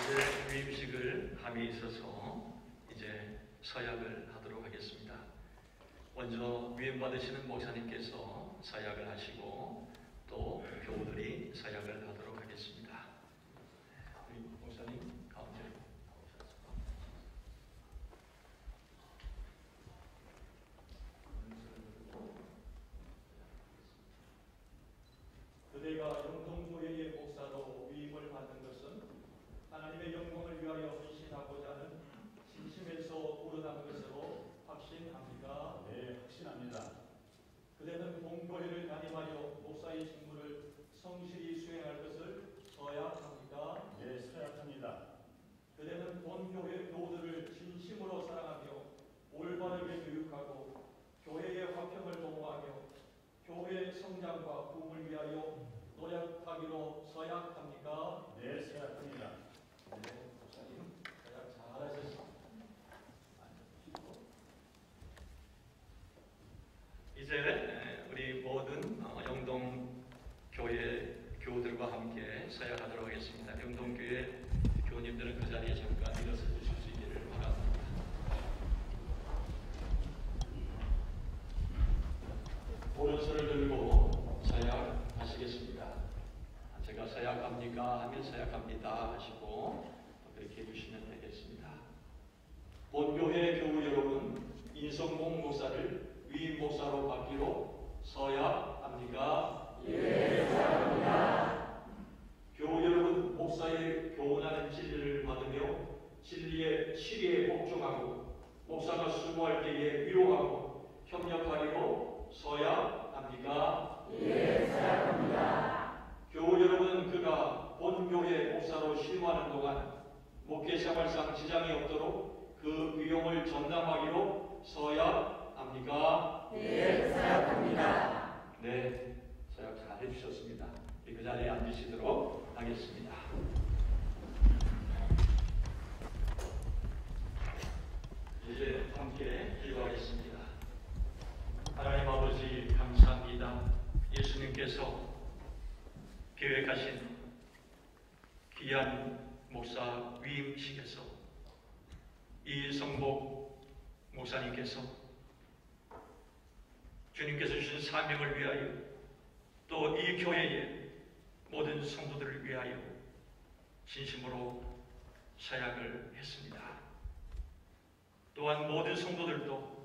이제 위임식을 함에 있어서 이제 서약을 하도록 하겠습니다. 먼저 위임 받으시는 목사님께서 서약을 하시고 또 교우들이 서약을 하도록 하겠습니다. 우리 목사님 가운데로 그대가 영동교회의 목사로 위임을 받는 것은 하나님의 영광을 위하여 헌신하고자 하는 진심에서 우러난 것으로 확신합니다. 네, 확신합니다. 그대는 본교회를 담임하여 목사의 직무를 성실히 수행할 것을 서약합니다. 네, 서약합니다. 그대는 본교회 교우들을 진심으로 사랑하며 올바르게 교육하고 교회의 화평을 도모하며 교회의 성장과 부흥을 위하여 노력하기로 서약합니까? 네, 서약합니다. 네, 목사님 서약 잘하셨습니다. 이제 우리 모든 영동 교회 교우들과 함께 서약하도록 하겠습니다. 영동 교회 교우님들은 그 자리에 잠깐 일어서 주실 수 있기를 바랍니다. 오른손을 들고 서약하시겠습니다. 제가 서약합니까 하면 서약합니다 하시고 그렇게 해주시면 되겠습니다. 본교회 교우 여러분, 인성봉 목사를 위임 목사로 받기로 서약합니까? 예, 서약합니다. 교우 여러분, 목사의 교훈하는 진리를 받으며 진리의 실의에 복종하고 목사가 수고할 때에 위로하고 협력하기로 서약합니까? 예, 서약합니다. 교우 여러분, 그가 본교회 목사로 신임하는 동안 목회 생활상 지장이 없도록 그 위용을 전담하기로 서약합니까? 예, 서약합니다. 네, 서약 잘 해주셨습니다. 그 자리에 앉으시도록 하겠습니다. 이제 함께 기도하겠습니다. 하나님 아버지 감사합니다. 예수님께서 계획하신 귀한 목사 위임식에서 이성복 목사님께서 주님께서 주신 사명을 위하여 또 이 교회의 모든 성도들을 위하여 진심으로 서약을 했습니다. 또한 모든 성도들도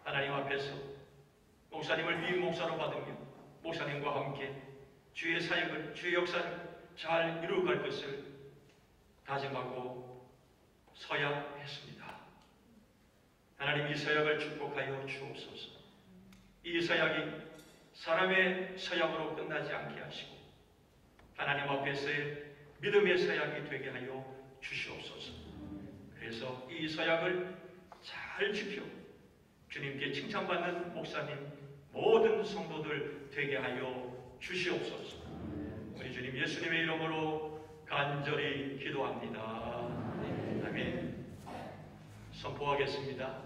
하나님 앞에서 목사님을 위임 목사로 받으며 목사님과 함께 주의 사역을, 주의 역사를 잘 이루어갈 것을 다짐하고 서약했습니다. 하나님 이 서약을 축복하여 주옵소서. 이 서약이 사람의 서약으로 끝나지 않게 하시고 하나님 앞에서의 믿음의 서약이 되게 하여 주시옵소서. 그래서 이 서약을 잘 지켜 주님께 칭찬받는 목사님 모든 성도들 되게 하여 주시옵소서. 우리 주님 예수님의 이름으로 간절히 기도합니다. 아멘. 선포하겠습니다.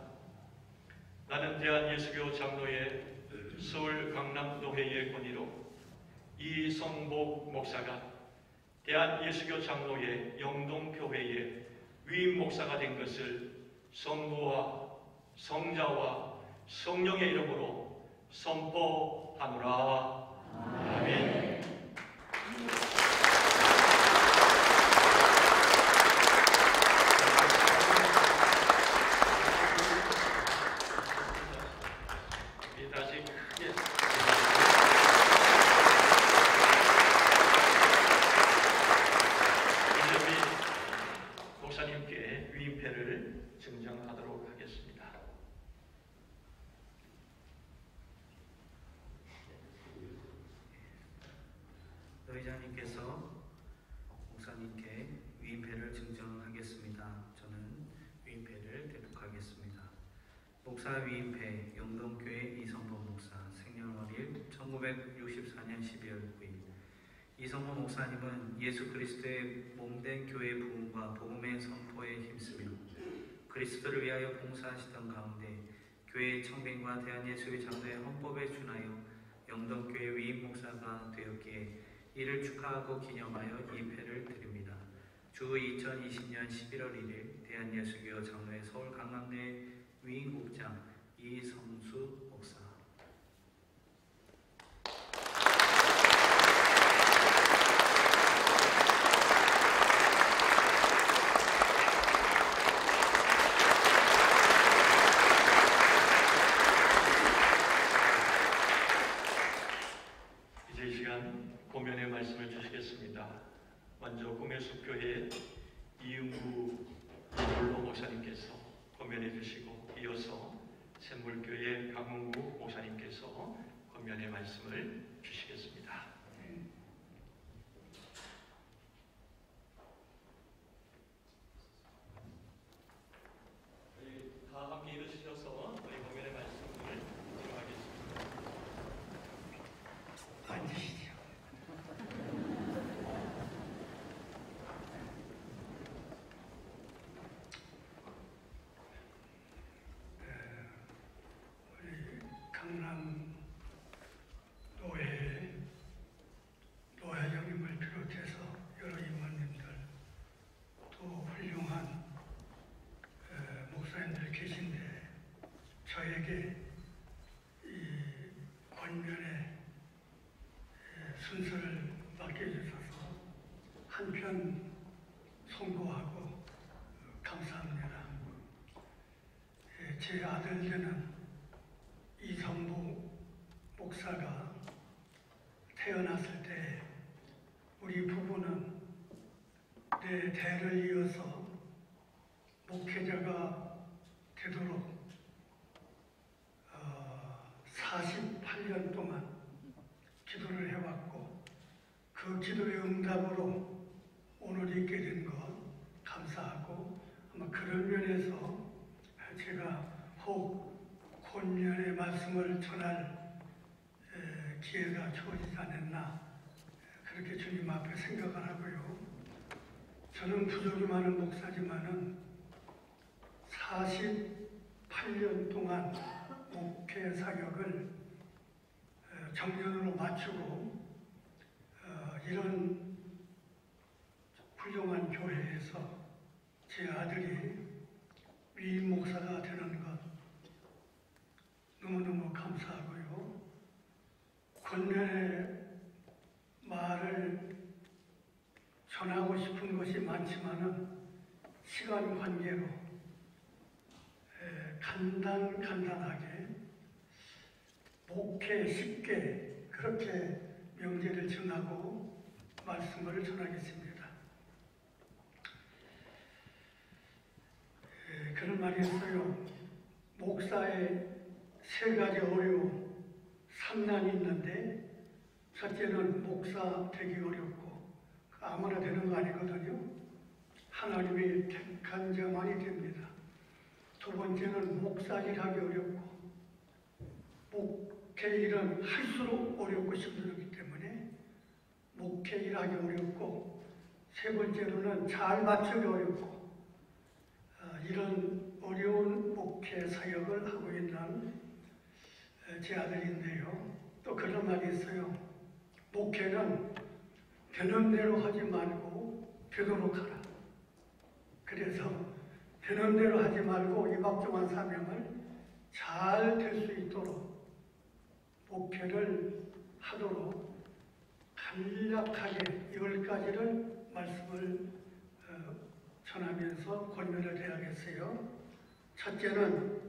나는 대한예수교 장로회 서울 강남노회의 권위로 이성복 목사가 대한예수교 장로회 영동교회의 위임 목사가 된 것을 성부와 성자와 성령의 이름으로 선포하노라. 아멘. 다시 크게 목사님께 위임패를 증정하도록 하겠습니다. 의장님께서 목사님께 위임패를 증정하겠습니다. 저는 위임패를 대독하겠습니다. 목사 위임패 영동교회 이성범 목사 생년월일 1964년 12월 9일. 이성범 목사님은 예수 그리스도의 몸된 교회 부흥과 복음의 선포에 힘쓰며 그리스도를 위하여 봉사하시던 가운데 교회의 청빙과 대한예수의 장로의 헌법에 준하여 영동교회 위임 목사가 되었기에 이를 축하하고 기념하여 이 패를 드립니다. 주 2020년 11월 1일 대한예수교 장로회 서울 강남내 위임국장 이성수 목사. 이제 이 시간 고면의 말씀을 주시겠습니다. 먼저 꿈의숲교회 이윤구 이볼로 목사님께서 고면해 주시고, 이어서 샘물교회 강훈구 목사님께서 고면의 말씀을 주시겠습니다. 저희 다 함께 일으키셔서 저희 고면의 말씀을 들어가겠습니다. 앉으시죠. 우리 강남 노회장님을 비롯해서 여러 임원님들, 또 훌륭한 목사님들 계신데 저에게 이 권면의 순서를 맡겨주셔서 한편 송구하고 감사합니다. 제 아들 되는 이성부 목사가 태어났을 때 우리 부부는 내 대를 이어서 목회자가 되도록 48년 동안 기도를 해왔고, 그 기도의 응답으로 오늘 있게 된 것 감사하고, 아마 그런 면에서 제가 혹 권면의 말씀을 전할 기회가 주어지지 않았나, 그렇게 주님 앞에 생각을 하고요. 저는 부족이 많은 목사지만은 48년 동안 목회 사역을 정년으로 마치고 이런 훌륭한 교회에서 제 아들이 위임 목사가 되는 것 너무너무 감사하고요. 권면의 말을 전하고 싶은 것이 많지만은 시간 관계로 간단하게 목회 쉽게 그렇게 명제를 정하고 말씀을 전하겠습니다. 그런 말이 있어요. 목사의 세 가지 어려움, 산난이 있는데, 첫째는 목사 되기 어렵고 아무나 되는 거 아니거든요. 하나님이 택한 자만이 됩니다. 두 번째는 목사일하기 어렵고, 목회일은 할수록 어렵고 힘들기 때문에 목회일하기 어렵고, 세 번째로는 잘 맞추기 어렵고, 이런 어려운 목회 사역을 하고 있는 제 아들인데요. 또 그런 말이 있어요. 목회는 되는 대로 하지 말고 되도록 하라. 그래서 되는 대로 하지 말고 이 박중한 사명을 잘 될 수 있도록 목회를 하도록 간략하게 10가지를 말씀을 전하면서 권면을 해야겠어요. 첫째는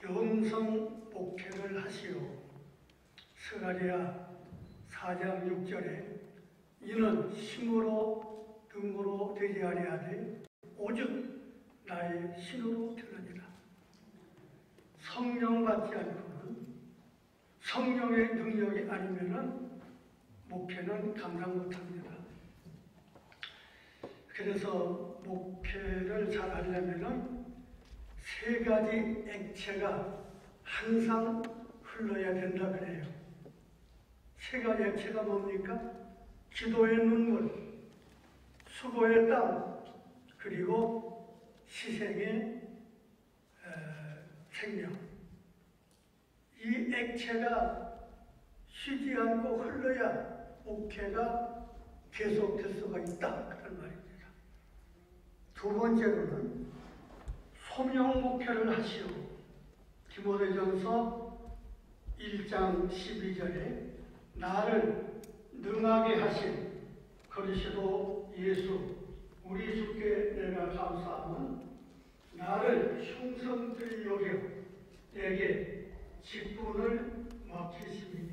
영성 목회를 하시오. 스가랴 4장 6절에 이는 힘으로 등으로 되지 아니하되 오직 나의 신으로 되느니라. 성령 받지 않고는, 성령의 능력이 아니면은 목회는 감당 못합니다. 그래서 목회를 잘 하려면은 세 가지 액체가 항상 흘러야 된다 그래요. 세 가지 액체가 뭡니까? 기도의 눈물, 수고의 땀, 그리고 희생의 생명, 이 액체가 쉬지 않고 흘러야 목회가 계속될 수가 있다, 그런 말입니다. 두 번째로는 소명 목회를 하시오. 디모데전서 1장 12절에 나를 능하게 하신 그리스도 예수 우리 주께 내가 감사함은 나를 흉성들이 여겨 내게 직분을 맡기심이니.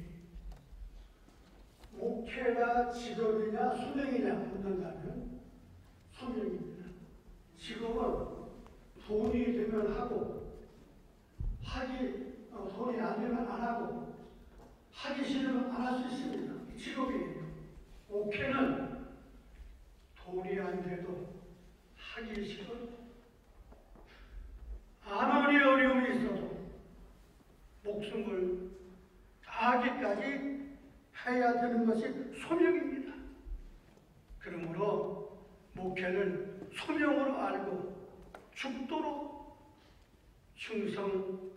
목회가 직업이냐 수명이냐 묻는다면 수명입니다. 직업은 돈이 되면 하고 돈이 안 되면 안 하고 하기 싫으면 안 할 수 있습니다. 직업이에요. 목회는 돈이 안 돼도 하기 싫어 아무리 어려움이 있어도 목숨을 다하기까지 해야 되는 것이 소명입니다. 그러므로 목회를 소명으로 알고 죽도록 충성하시라,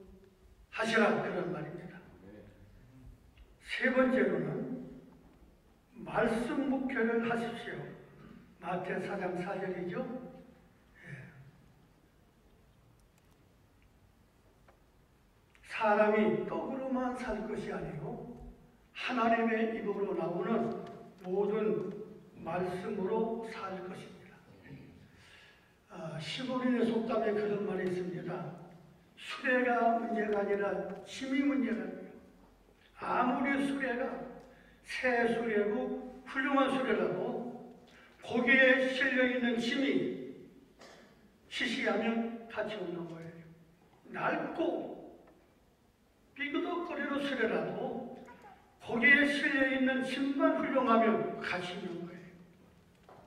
그런 말입니다. 세 번째로는 말씀 목회를 하십시오. 마태 4장 4절이죠. 사람이 떡으로만 살 것이 아니고 하나님의 입으로 나오는 모든 말씀으로 살 것입니다. 시골인의 속담에 그런 말이 있습니다. 수레가 문제가 아니라 힘이 문제라고요. 아무리 수레가 새 수레고 훌륭한 수레라도 거기에 실려있는 힘이 시시하면 같이 없는 거예요. 낡고 삐그덕거리는 수레라도 거기에 실려있는 힘만 훌륭하면 같이 있는 거예요.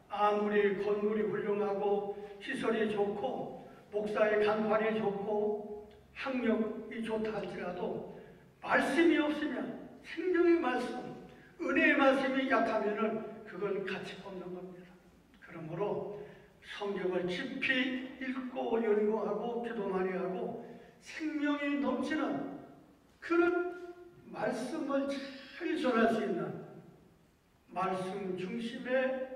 아무리 건물이 훌륭하고 시설이 좋고 목사의 간판이 좋고 학력이 좋다 할지라도 말씀이 없으면, 생명의 말씀, 은혜의 말씀이 약하면은 그건 가치 없는 겁니다. 그러므로 성경을 깊이 읽고 연구하고 기도 많이 하고 생명이 넘치는 그런 말씀을 잘 전할 수 있는 말씀 중심의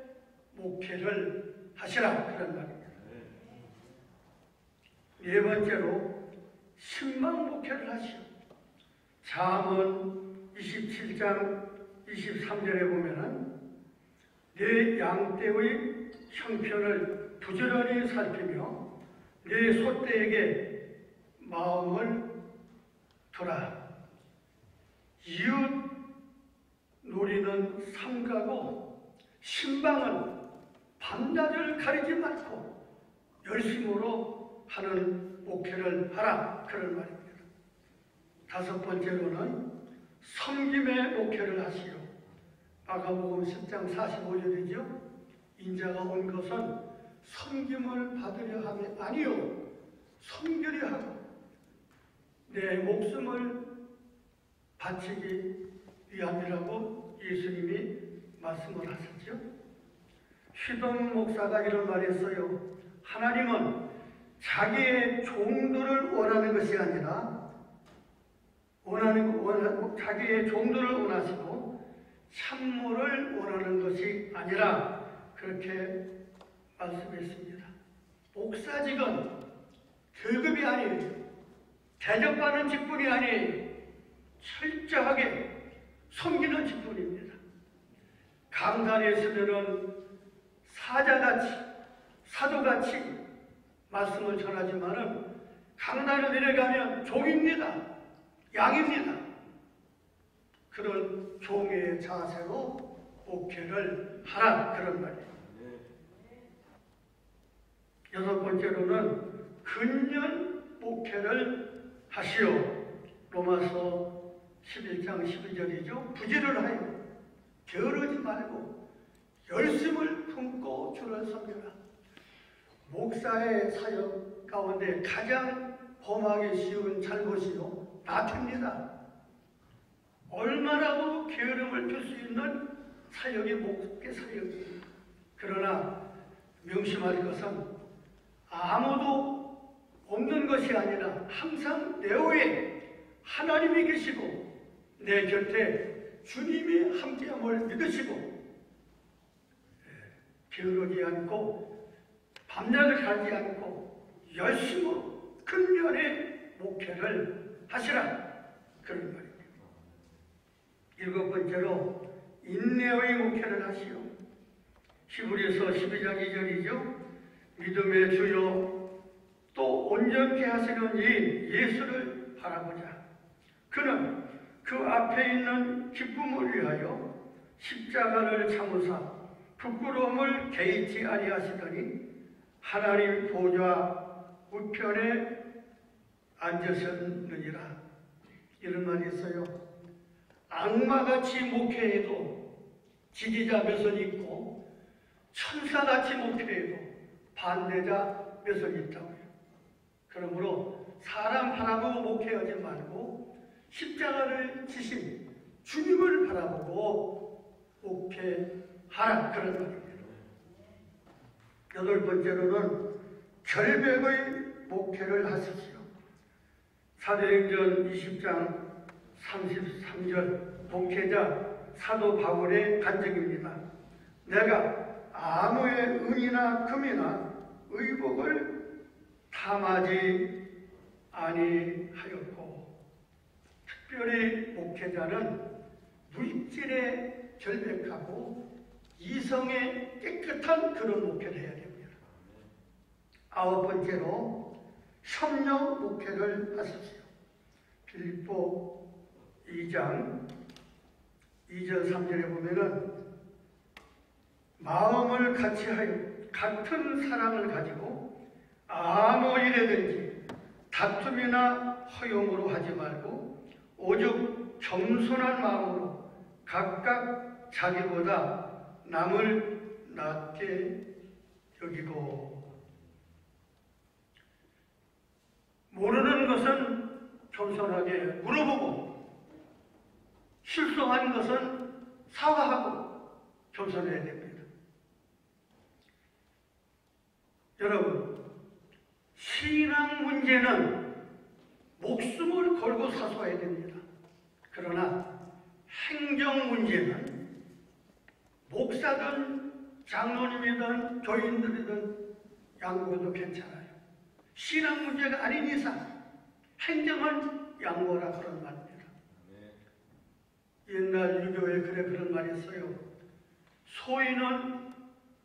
목회를 하시라, 그런 말입니다. 네 번째로 신망 목회를 하시오. 잠언 27장 23절에 보면은 내 양떼의 형편을 부지런히 살피며 내 소떼에게 마음을 두라. 이웃 놀이는 삼가고 신방은 밤낮을 가리지 말고 열심으로 하는 목회를 하라, 그런 말입니다. 다섯 번째로는 섬김의 목회를 하시오. 마가복음 10장 45절이죠. 인자가 온 것은 섬김을 받으려 함이 아니요 섬기려 하고 내 목숨을 바치기 위함이라고 예수님이 말씀을 하셨죠. 휘동 목사가 이런 말을 했어요. 하나님은 자기의 종들을 원하는 것이 아니라 자기의 종들을 원하시고 참모를 원하는 것이 아니라 그렇게 말씀했습니다. 목사직은 계급이 아니에요. 대접받는 직분이 아니에요. 철저하게 섬기는 직분입니다. 강단에 서면은 사자같이 사도같이 말씀을 전하지만은 강단에 내려가면 종입니다. 양입니다. 그런 종의 자세로 목회를 하라, 그런 말이에요. 여섯 번째로는 근년 목회를 하시오. 로마서 11장 12절이죠. 부지를 하여 게으르지 말고 열심을 품고 주를 섬겨라. 목사의 사역 가운데 가장 범하기 쉬운 잘못이요 나태입니다. 얼마나도 게으름을 필 수 있는 사역이 목회 사역입니다. 그러나 명심할 것은 아무도 없는 것이 아니라 항상 내 후에 하나님이 계시고 내 곁에 주님이 함께함을 믿으시고 게으르지 않고 밤낮을 가지 않고 열심으로 근면의 목회를 하시라, 그런 말입니다. 7번째로 인내의 목회를 하시오. 히브리서 12장 2절이죠. 믿음의 주요 또 온전케 하시는 이인 예수를 바라보자. 그는 그 앞에 있는 기쁨을 위하여 십자가를 참으사 부끄러움을 개의치 아니하시더니 하나님 보좌 우편에 앉으셨느니라. 이런 말이 있어요. 악마같이 목회해도 지지자 몇은 있고 천사같이 목회해도 반대자 몇은 있다고요. 그러므로 사람 바라보고 목회하지 말고 십자가를 지신 주님을 바라보고 목회하라, 그런 말입니다. 8번째로는 결백의 목회를 하십시오. 사도행전 20장 33절 목회자 사도 바울의 간증입니다. 내가 아무의 은이나 금이나 의복을 탐하지 아니하였고, 특별히 목회자는 물질에 결백하고 이성에 깨끗한 그런 목회를 해야 됩니다. 9번째로 협력 목회를 하십시오. 빌립보 2장 2절 3절에 보면은 마음을 같이하여 같은 사랑을 가지고 아무 일에든지 다툼이나 허용으로 하지 말고 오직 겸손한 마음으로 각각 자기보다 남을 낮게 여기고, 모르는 것은 겸손하게 물어보고 실수한 것은 사과하고 겸손해야 됩니다. 여러분, 신앙 문제는 목숨을 걸고 사소해야 됩니다. 그러나 행정 문제는 목사든 장로님이든 교인들이든 양보해도 괜찮아요. 신앙 문제가 아닌 이상 행정은 양보라, 그런 말입니다. 옛날 유교에 그런 말이 있어요. 소인은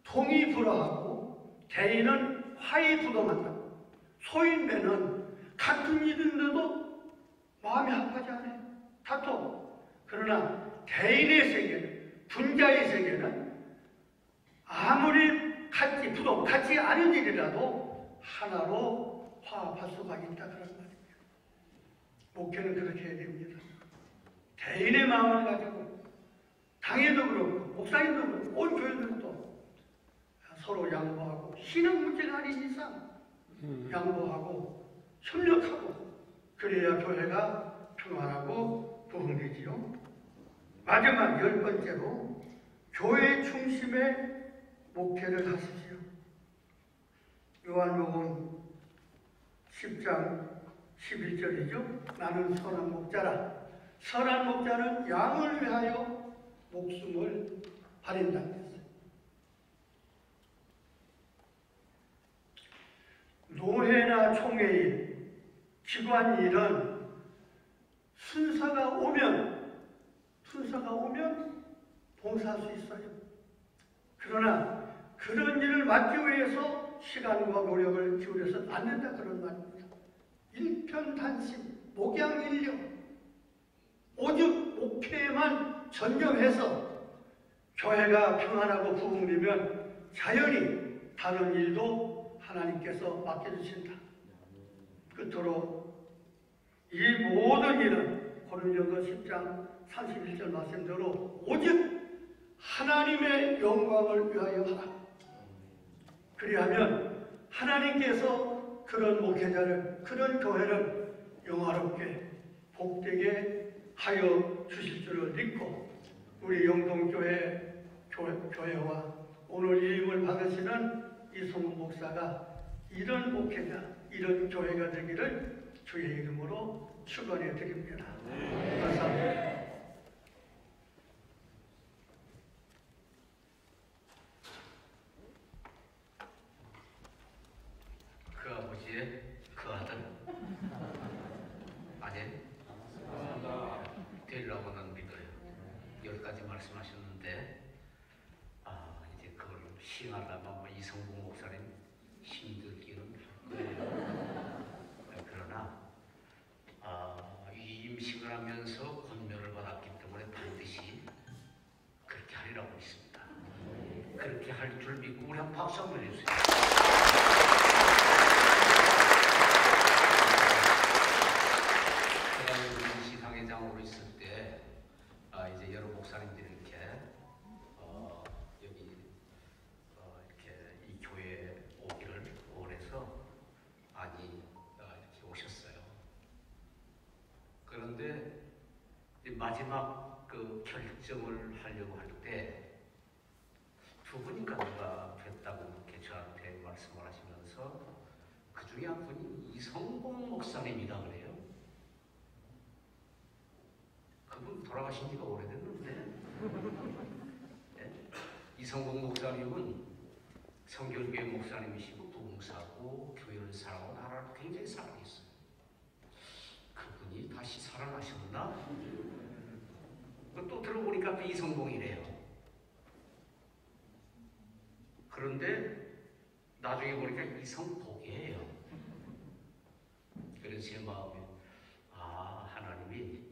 동이 불어하고 대인은 화이 부동한다고. 소인배는 같은 일인데도 마음이 아파하지 않아요. 다투. 그러나 대인의 세계는, 분자의 세계는 아무리 같지 않은 일이라도 하나로 화합할 수가 있다, 그런 말입니다. 목회는 그렇게 해야 됩니다. 대인의 마음을 가지고 당회도 그렇고 목사님도 그렇고 온 교인들도 서로 양보하고, 신앙 문제가 아닌 이상 양보하고 협력하고, 그래야 교회가 평안하고 부흥되지요. 마지막 10번째로 교회 중심의 목회를 하십시오. 요한복음 10장 11절이죠. 나는 선한 목자라. 선한 목자는 양을 위하여 목숨을 버린다는 것을. 노회나 총회일, 기관일은 순서가 오면 봉사할 수 있어요. 그러나 그런 일을 맡기 위해서 시간과 노력을 기울여서 안 된다, 그런 말입니다. 일편단심, 목양일력, 오직 목회에만 전념해서 교회가 평안하고 부흥되면 자연히 다른 일도 하나님께서 맡겨주신다. 끝으로 이 모든 일은 고린도서 10장 31절 말씀대로 오직 하나님의 영광을 위하여 하라. 그리하면 하나님께서 그런 목회자를, 그런 교회를 영화롭게 복되게 하여 주실 줄을 믿고, 우리 영동교회와 오늘 이 임을 받으시는 이성훈 목사가 이런 목회자, 이런 교회가 되기를 주의 이름으로 축원해 드립니다. 감사합니다. 그 아버지의 그 아들 아니 되리라고는 믿어요. 10가지 말씀하셨는데 이제 그걸 시행하려면 뭐 이성봉 목사님 힘들기는 할 거예요. 그러나 임식을 하면서 권면을 받았기 때문에 반드시 그렇게 하리라고 믿습니다. 그렇게 할 줄 믿고 우리 한번 박수 한번 해주세요. 시상회장으로 있을 때 이제 여러 목사님들이 이렇게 여기 이렇게 이 교회에 오기를 원해서 많이 이렇게 오셨어요. 그런데 마지막 그 결정을 하려고 할 때 두 분인가 누가 됐다고 이렇게 저한테 말씀을 하시면서 그 중에 한 분이 이성봉 목사님이다 그래요. 그분 돌아가신 지가 오래됐는데 네? 이성봉 목사님은 성결교회 목사님이시고 부흥사고 교회를 사랑하고 나라를 굉장히 사랑했어요. 그분이 다시 살아나셨나? 또 들어보니까 또 이성봉이래요. 그런데 나중에 보니까 이성복이에요. 그래서 제 마음에 하나님이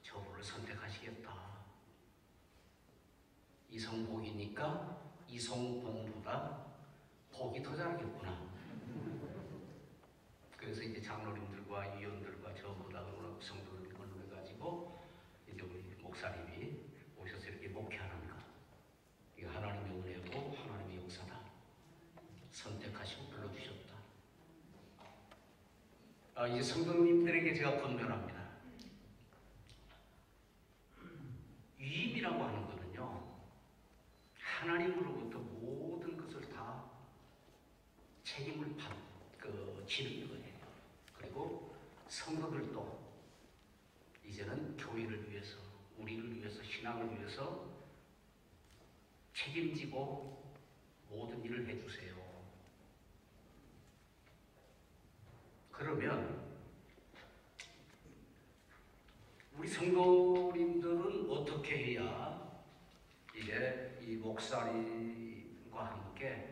저분을 선택하시겠다. 이성복이니까 이성봉보다 복이 더 잘하겠구나. 그래서 이제 장로님들과 위원들과 전부 다 성도들이 건너가지고 이제 우리 목사님이 오셔서 이렇게 목회하는 것. 이게 하나님의 은혜고 하나님의 역사다. 선택하시고 불러주셨다. 이제 성도님들에게 제가 권면합니다. 위임이라고 하는 것은요, 하나님으로부터 모든 것을 다 책임을 지는 거예요. 그리고 성도들도 이제는 교회를 위해서, 우리를 위해서, 신앙을 위해서 책임지고 모든 일을 해주세요. 그러면 우리 성도님들은 어떻게 해야 이제 이 목사님과 함께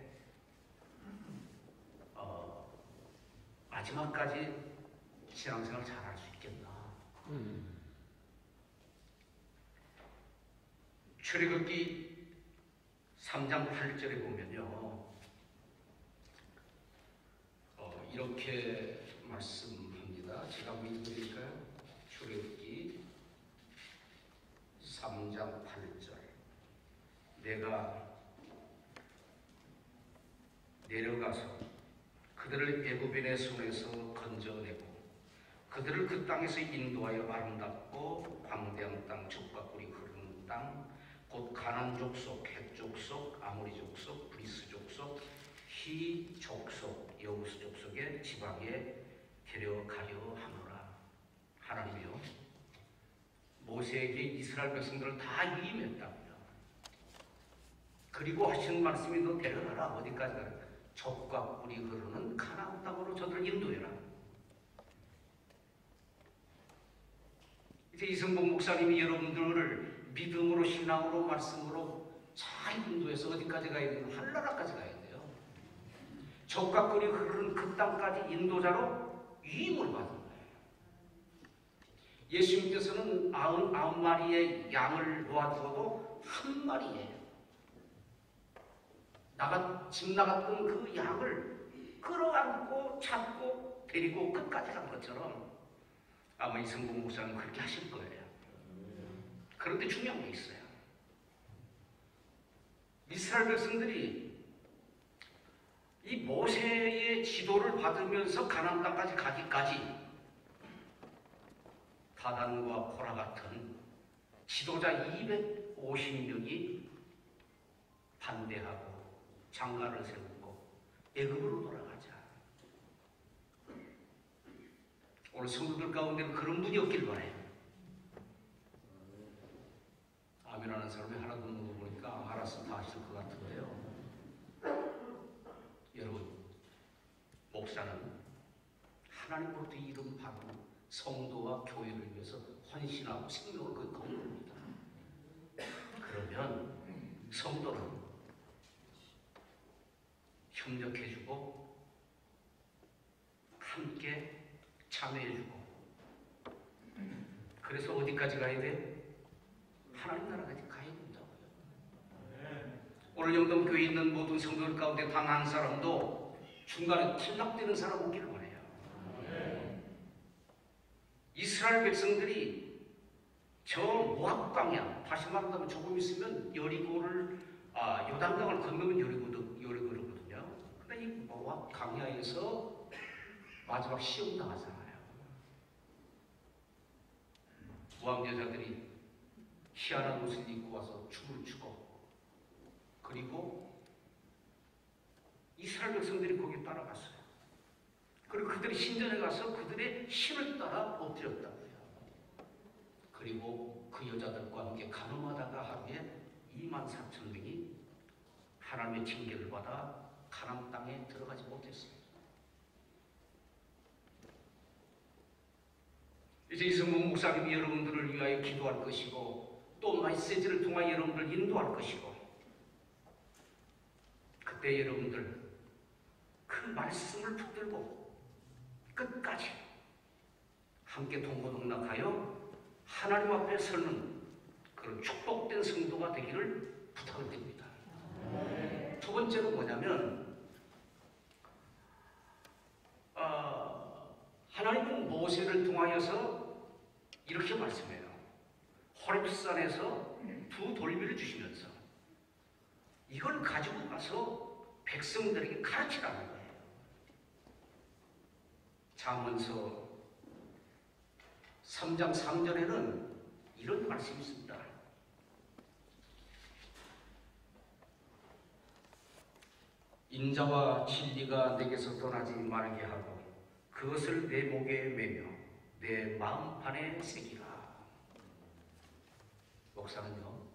마지막까지 신앙생활 잘할 수 있겠나? 출애굽기 3장 8절에 보면요, 이렇게 말씀합니다. 제가 읽으니까요. 출애굽기 3장 8절. 내가 내려가서 그들을 애굽인의 손에서 건져내고 그들을 그 땅에서 인도하여 아름답고 광대한 땅, 젖과 꿀이 흐르는 땅, 곧 가나안 족속, 헷 족속, 아모리 족속, 브리스 족속, 히 족속, 여부스 족속의 지방에 데려가려 하노라. 하나님이요, 모세에게 이스라엘 백성들을 다 위임했답니다. 그리고 하신 말씀이 너 데려가라. 어디까지 가라? 젖과 꿀이 흐르는 가나안 땅으로 저들을 인도해라. 이제 이성봉 목사님이 여러분들을 믿음으로, 신앙으로, 말씀으로 잘 인도해서 어디까지 가야 돼요? 하늘나라까지 가야 돼요. 젖과 꿀이 흐르는 그 땅까지 인도자로 위임을 받은 거예요. 예수님께서는 99마리의 양을 놓아두어도 한 마리예요. 집 나갔던 그 양을 끌어안고 찾고 데리고 끝까지 간 것처럼 아마 이성봉 목사는 그렇게 하실 거예요. 그런데 중요한 게 있어요. 이스라엘 백성들이 이 모세의 지도를 받으면서 가나안 땅까지 가기까지 다단과 코라 같은 지도자 250명이 반대하고 장가를 세우고 애굽으로 돌아가자. 오늘 성도들 가운데는 그런 분이 없길 바래요. 아멘하는 사람이 하나도 없는 거 보니까 알아서 다 하실 것 같은데요. 여러분, 목사는 하나님으로부터 이름 받은 성도와 교회를 위해서 헌신하고 생명을 거는 겁니다. 그러면 성도는 협력해주고 함께 참여해주고, 그래서 어디까지 가야 돼? 하나님 나라까지 가야 된다고요. 오늘 영동교회에 있는 모든 성도들 가운데 단 한 사람도 중간에 탈락되는 사람 없기를 바라요. 이스라엘 백성들이 저 모압 광야, 다시 말한다면 조금 있으면 여리고를 요단강을 건너면 여리고거든요. 근데 이 모압 광야에서 마지막 시험 당하잖아요. 모압 여자들이 희한한 옷을 입고 와서 춤을 추고, 그리고 이스라엘 백성들이 거기 따라갔어요. 그리고 그들이 신전에 가서 그들의 신을 따라 엎드렸다고요. 그리고 그 여자들과 함께 가늠하다가 하루에 24,000명이 하나님의 징계를 받아 가나안 땅에 들어가지 못했습니다. 이제 이승문 목사님이 여러분들을 위하여 기도할 것이고, 또 메시지를 통하여 여러분들 인도할 것이고, 그때 여러분들 그 말씀을 붙들고 끝까지 함께 동고동락하여 하나님 앞에 서는 그런 축복된 성도가 되기를 부탁을 드립니다. 두 번째는 뭐냐면, 하나님은 모세를 통하여서 이렇게 말씀해요. 호렙산에서 두 돌미를 주시면서 이걸 가지고 가서 백성들에게 가르치라는 거예요. 잠언서 3장 3절에는 이런 말씀이 있습니다. 인자와 진리가 내게서 떠나지 말게 하고 그것을 내 목에 매며 내 마음판에 새기라. 목사는요,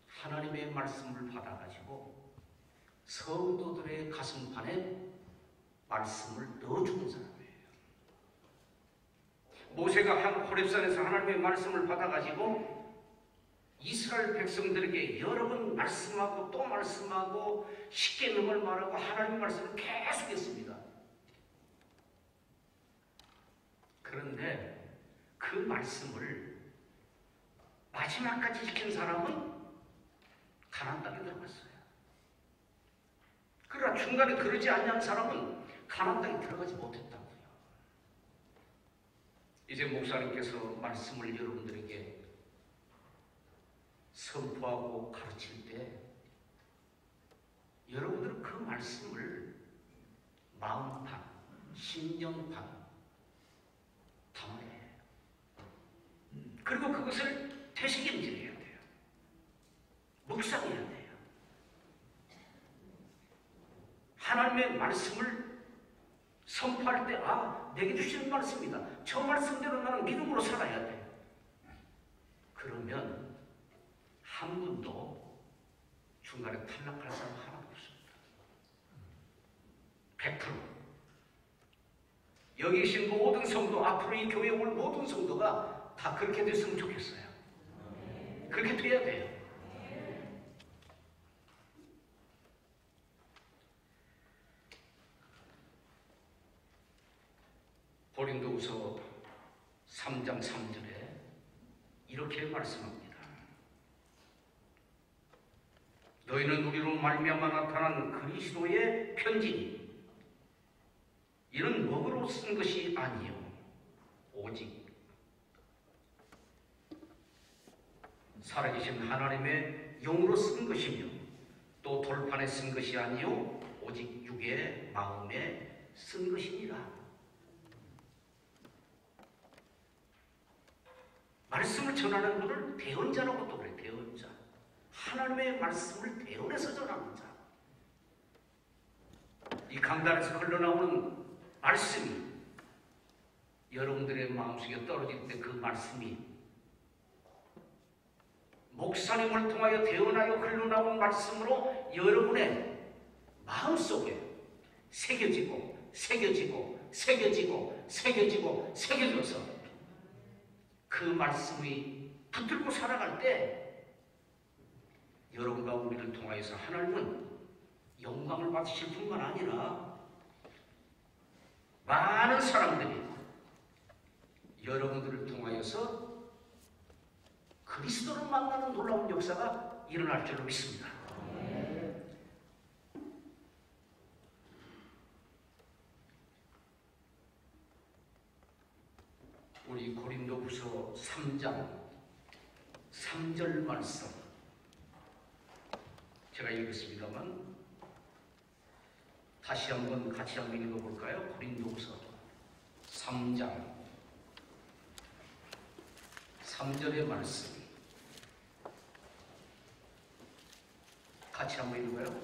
하나님의 말씀을 받아가지고 성도들의 가슴판에 말씀을 넣어주는 사람이에요. 모세가 호렙산에서 하나님의 말씀을 받아가지고 이스라엘 백성들에게 여러 번 말씀하고 또 말씀하고 십계명을 말하고 하나님의 말씀을 계속했습니다. 그런데 그 말씀을 마지막까지 지킨 사람은 가나안 땅에 들어갔어요. 그러나 중간에 그러지 않는 사람은 가나안 땅에 들어가지 못했다고요. 이제 목사님께서 말씀을 여러분들에게 선포하고 가르칠 때 여러분들은 그 말씀을 마음판, 심령판 담아야 해요. 그리고 그것을 되새김질해야 돼요. 묵상해야 돼요. 하나님의 말씀을 선포할 때, 내게 주시는 말씀이다. 저 말씀대로 나는 믿음으로 살아야 돼. 그러면 한 분도 중간에 탈락할 사람 하나도 없습니다. 100%. 여기 계신 모든 성도, 앞으로 이 교회에 올 모든 성도가 다 그렇게 됐으면 좋겠어요. 그렇게 돼야 돼요. 고린도후서 3장 3절에 이렇게 말씀합니다. 너희는 우리로 말미암아 나타난 그리스도의 편지니 이는 먹으로 쓴 것이 아니요 오직 살아계신 하나님의 영으로 쓴 것이며 또 돌판에 쓴 것이 아니요 오직 육의 마음에 쓴 것이니라. 말씀을 전하는 분을 대언자라고 또 그래. 대언자. 하나님의 말씀을 대언해서 전하는 자. 이 강단에서 흘러나오는 말씀이 여러분들의 마음속에 떨어질 때 그 말씀이 목사님을 통하여 대언하여 흘러나온 말씀으로 여러분의 마음속에 새겨지고 새겨지고 새겨지고 새겨지고 새겨져서 그 말씀이 붙들고 살아갈 때 여러분과 우리를 통하여서 하나님은 영광을 받으실 뿐만 아니라 많은 사람들이 여러분들을 통하여서 그리스도를 만나는 놀라운 역사가 일어날 줄로 믿습니다. 우리 고린도후서 3장 3절 말씀 제가 읽겠습니다만 다시 한번 같이 한번 읽어볼까요? 고린도후서 3장 3절의 말씀 같이 한번 읽어요.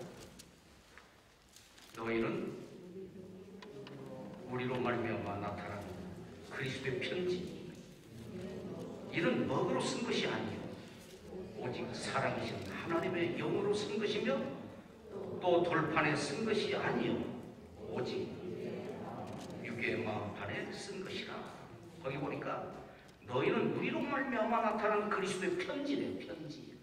너희는 우리로 말미암아 나타난 그리스도의 편지 이는 먹으로 쓴 것이 아니요 오직 살아계신 하나님의 영으로 쓴 것이며 또 돌판에 쓴 것이 아니요 오직 육의 마음판에 쓴 것이라. 거기 보니까 너희는 우리로 말미암아 나타난 그리스도의 편지네. 편지.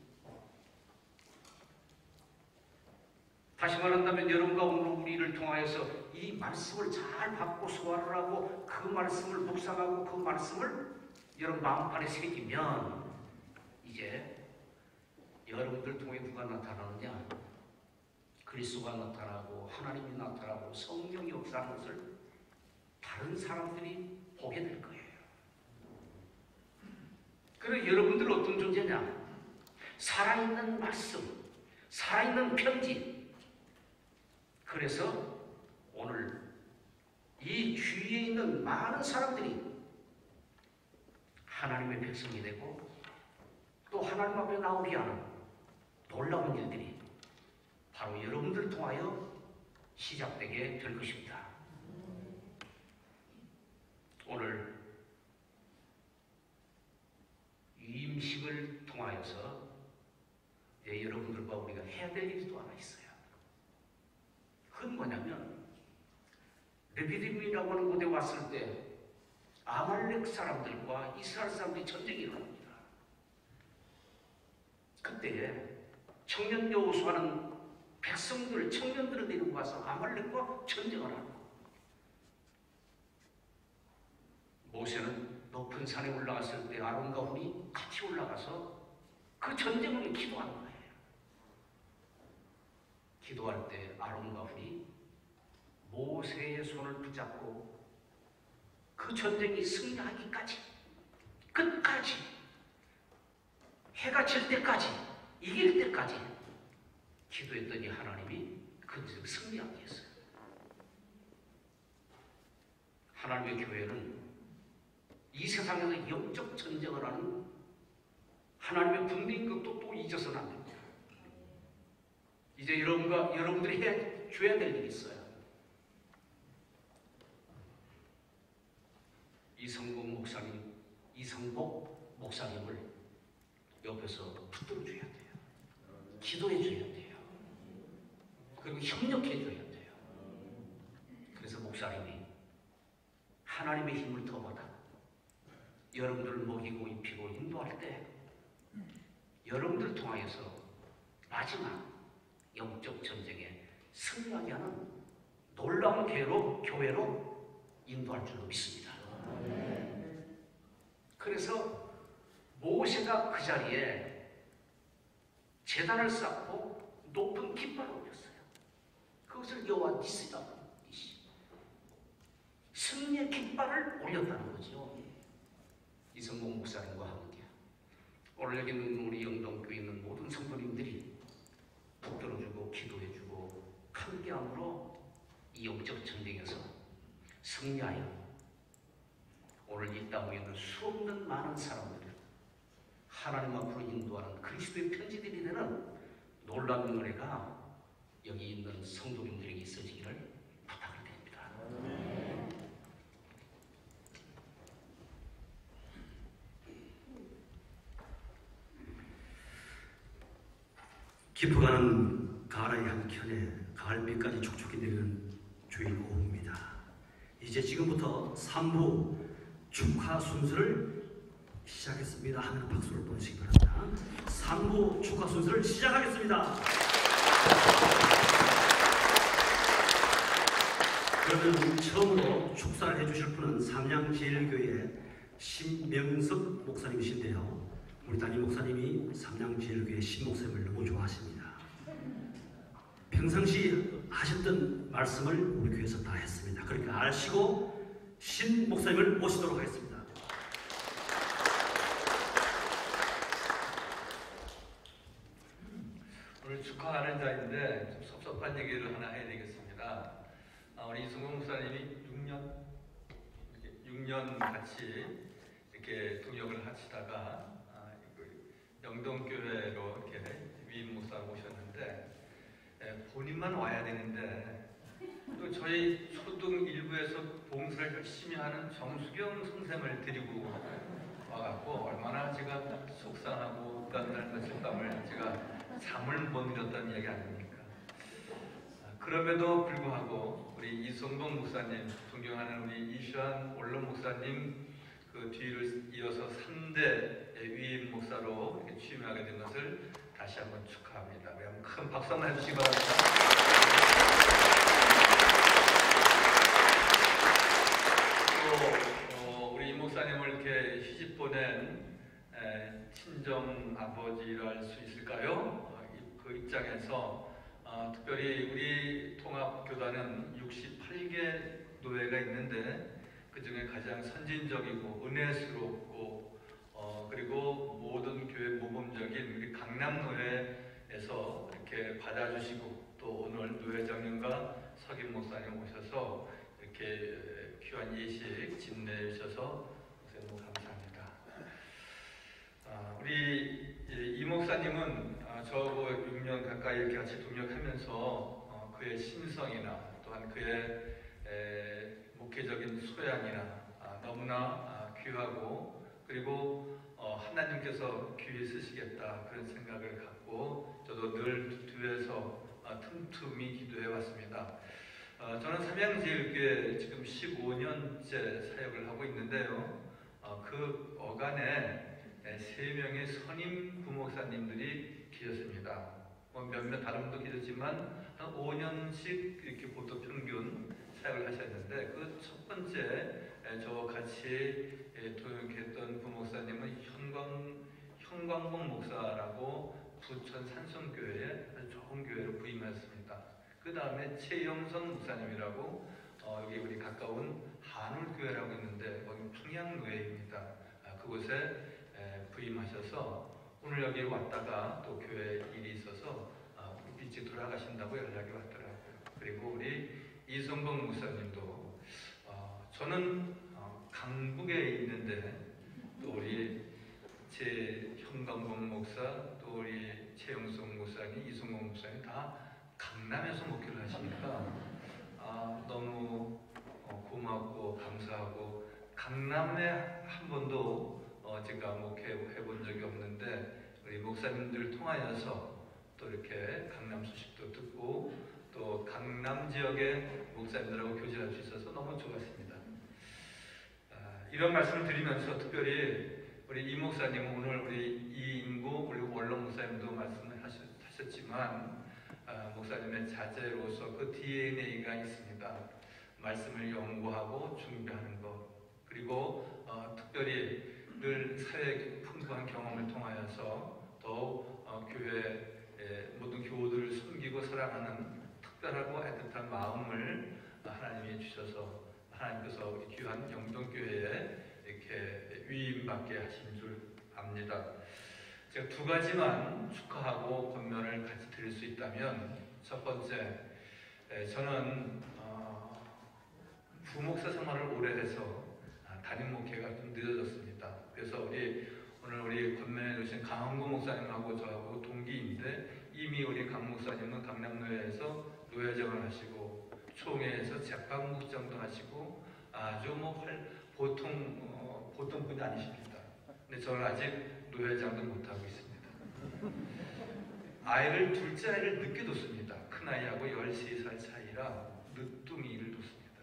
다시 말한다면 여러분과 오늘 우리를 통하여서 이 말씀을 잘 받고 소화를 하고 그 말씀을 묵상하고 그 말씀을 여러분 마음판에 새기면 이제 여러분들 통해 누가 나타나느냐? 그리스도가 나타나고 하나님이 나타나고 성령이 역사하는 것을 다른 사람들이 보게 될 거예요. 그래 여러분들은 어떤 존재냐? 살아있는 말씀, 살아있는 편지. 그래서 오늘 이 주위에 있는 많은 사람들이 하나님의 백성이 되고 또 하나님 앞에 나오게 하는 놀라운 일들이 바로 여러분들을 통하여 시작되게 될 것입니다. 오늘 임식을 통하여서 여러분들과 우리가 해야 될 일이 또 하나 있어요. 그건 뭐냐면 르비딤이라고 하는 곳에 왔을 때 아말렉 사람들과 이스라엘 사람들이 전쟁이 일어납니다. 그때 청년 여호수아는 백성들, 청년들을 데리고 가서 아말렉과 전쟁을 하는 거예요. 모세는 높은 산에 올라갔을 때 아론과 훌이 같이 올라가서 그 전쟁을 위해 기도하는 거예요. 기도할 때 아론과 훌이 모세의 손을 붙잡고 그 전쟁이 승리하기까지 끝까지 해가 질 때까지 이길 때까지 기도했더니 하나님이 그 승리하게 했어요. 하나님의 교회는 이 세상에서 영적 전쟁을 하는 하나님의 분대인 것도 또 잊어서는 안 됩니다. 이제 여러분들이 해줘야 될 일이 있어요. 이성복 목사님을 옆에서 붙들어줘야 돼요. 기도해줘야 돼요. 그리고 협력해줘야 돼요. 그래서 목사님이 하나님의 힘을 더 받아 여러분들을 먹이고 입히고 인도할 때 여러분들을 통하여서 마지막 영적 전쟁에 승리하게 하는 놀라운 교회로 인도할 줄로 믿습니다. 그래서 모세가 그 자리에 제단을 쌓고 높은 깃발을 올렸어요. 그것을 여호와 니시라고 승리의 깃발을 올렸다는 거죠. 이성복 목사님과 함께 오늘 여기 있는 우리 영동교에 있는 모든 성도님들이 붙들어주고 기도해주고 함께함으로 이 영적 전쟁에서 승리하여 오늘 이 땅에 있는 수없는 많은 사람들을 하나님 앞으로 인도하는 그리스도의 편지들이 되는 놀라운 은혜가 여기 있는 성도님들에게 있어지기를 부탁을 드립니다. 깊어가는 가을의 한켠에 가을비까지 촉촉히 내리는 주일 오후입니다. 이제 지금부터 3부 축하 순서를 시작했습니다 하면 박수를 보내시기 바랍니다. 3부 축하 순서를 시작하겠습니다. 그러면 처음으로 축사를 해주실 분은 삼양제일교회 신명섭 목사님이신데요. 우리 담임 목사님이 삼양제일교회 신 목사님을 너무 좋아하십니다. 평상시 하셨던 말씀을 우리 교회에서 다 했습니다. 그러니까 아시고 신 목사님을 모시도록 하겠습니다. 오늘 축하하는 자인데 좀 섭섭한 얘기를 하나 해야 되겠습니다. 우리 이승훈 목사님이 6년 같이 이렇게 동역을 하시다가 영동교회로 이렇게 위임 목사가 오셨는데 본인만 와야 되는데 또 저희 초등 1부에서 봉사를 열심히 하는 정수경 선생을 데리고 와갖고 얼마나 제가 속상하고 그날 며칠 밤을 제가 잠을 못 이뤘다는 얘기 아닙니까? 그럼에도 불구하고 우리 이성봉 목사님, 존경하는 우리 이시안 원로 목사님 그 뒤를 이어서 3대 위임 목사로 이렇게 취임하게 된 것을 다시 한번 축하합니다. 한번 큰 박수 한번 해주시기 바랍니다. 또 우리 이 목사님을 이렇게 시집 보낸 친정 아버지라 할 수 있을까요? 그 입장에서 특별히 우리 통합교단은 68개 노회가 있는데 그 중에 가장 선진적이고 은혜스럽고 그리고 모든 교회 모범적인 우리 강남노회에서 이렇게 받아주시고 또 오늘 노회장님과 석임 목사님 오셔서 이렇게 귀한 예식 집내해 주셔서 너무 감사합니다. 우리 이 목사님은 저하고 6년 가까이 이렇게 같이 동역하면서 그의 심성이나 또한 그의 목회적인 소양이나 너무나 귀하고 그리고 하나님께서 귀히 쓰시겠다 그런 생각을 갖고 저도 늘 뒤에서 틈틈이 기도해 왔습니다. 저는 삼양제일교회 지금 15년째 사역을 하고 있는데요. 그 어간에 3명의 선임 부목사님들이 계셨습니다. 몇몇 다른 분도 계셨지만 한 5년씩 이렇게 보통 평균 사역을 하셨는데 그 첫 번째 저와 같이 동역했던 부목사님은 현광봉 목사라고 부천 산성교회에 아주 좋은 교회로 부임하였습니다. 그 다음에 최영선 목사님이라고 여기 우리 가까운 한울교회라고 있는데 거기 평양노회입니다. 그곳에 부임하셔서 오늘 여기 왔다가 또 교회 일이 있어서 일찍 돌아가신다고 연락이 왔더라고요. 그리고 우리 이성봉 목사님도 저는 강북에 있는데 또 우리 제 현광봉 목사 또 우리 최영성 목사님, 이성봉 목사님 다 강남에서 목회를 하시니까 너무 고맙고 감사하고 강남에 한 번도 제가 목회해 본 적이 없는데 우리 목사님들 통하여서 또 이렇게 강남 소식도 듣고 또 강남 지역의 목사님들하고 교제할 수 있어서 너무 좋았습니다. 이런 말씀을 드리면서 특별히 우리 이 목사님 오늘 우리 이인구 우리 원로 목사님도 말씀을 하셨지만 목사님의 자제로서 그 DNA가 있습니다. 말씀을 연구하고 준비하는 것 그리고 특별히 늘 사회의 풍부한 경험을 통하여서 더욱 교회 모든 교우들을 섬기고 사랑하는 특별하고 애틋한 마음을 하나님이 주셔서 하나님께서 우리 귀한 영동교회에 이렇게 위임받게 하신 줄 압니다. 제가 2가지만 축하하고 권면을 같이 드릴 수 있다면 첫 번째, 저는 부목사 생활을 오래 해서 담임 목회가 좀 늦어졌습니다. 그래서 오늘 우리 권면해 주신 강원구 목사님하고 저하고 동기인데 이미 우리 강 목사님은 강남노회에서 노회장을 하시고 총회에서 재판국장도 하시고 아주 보통 분이 아니십니다. 근데 저는 아직 노회장도 못하고 있습니다. 아이를 둘째 아이를 늦게 뒀습니다. 큰 아이하고 13살 차이라 늦둥이를 뒀습니다.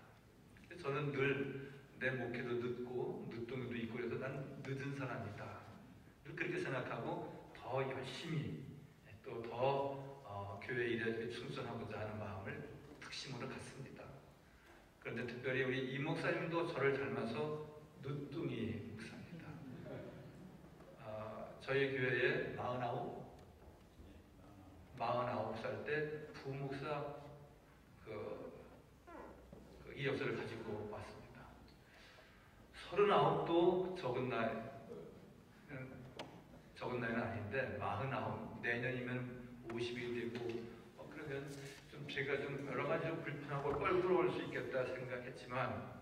저는 늘 내 목회도 늦고 늦둥이도 있고 그래서 난 늦은 사람이다. 늘 그렇게 생각하고 더 열심히 또 더 교회 일에 충성하고자 하는 마음을 특심으로 갖습니다. 그런데 특별히 우리 이 목사님도 저를 닮아서 늦둥이 목사입니다. 저희 교회에 49살 때 부목사 그 이력서를 가지고 왔습니다. 39도 적은 나이는 아닌데 49, 내년이면 50이 되고 그러면 좀 제가 좀 여러 가지로 불편하고 뻘끄러울 수 있겠다 생각했지만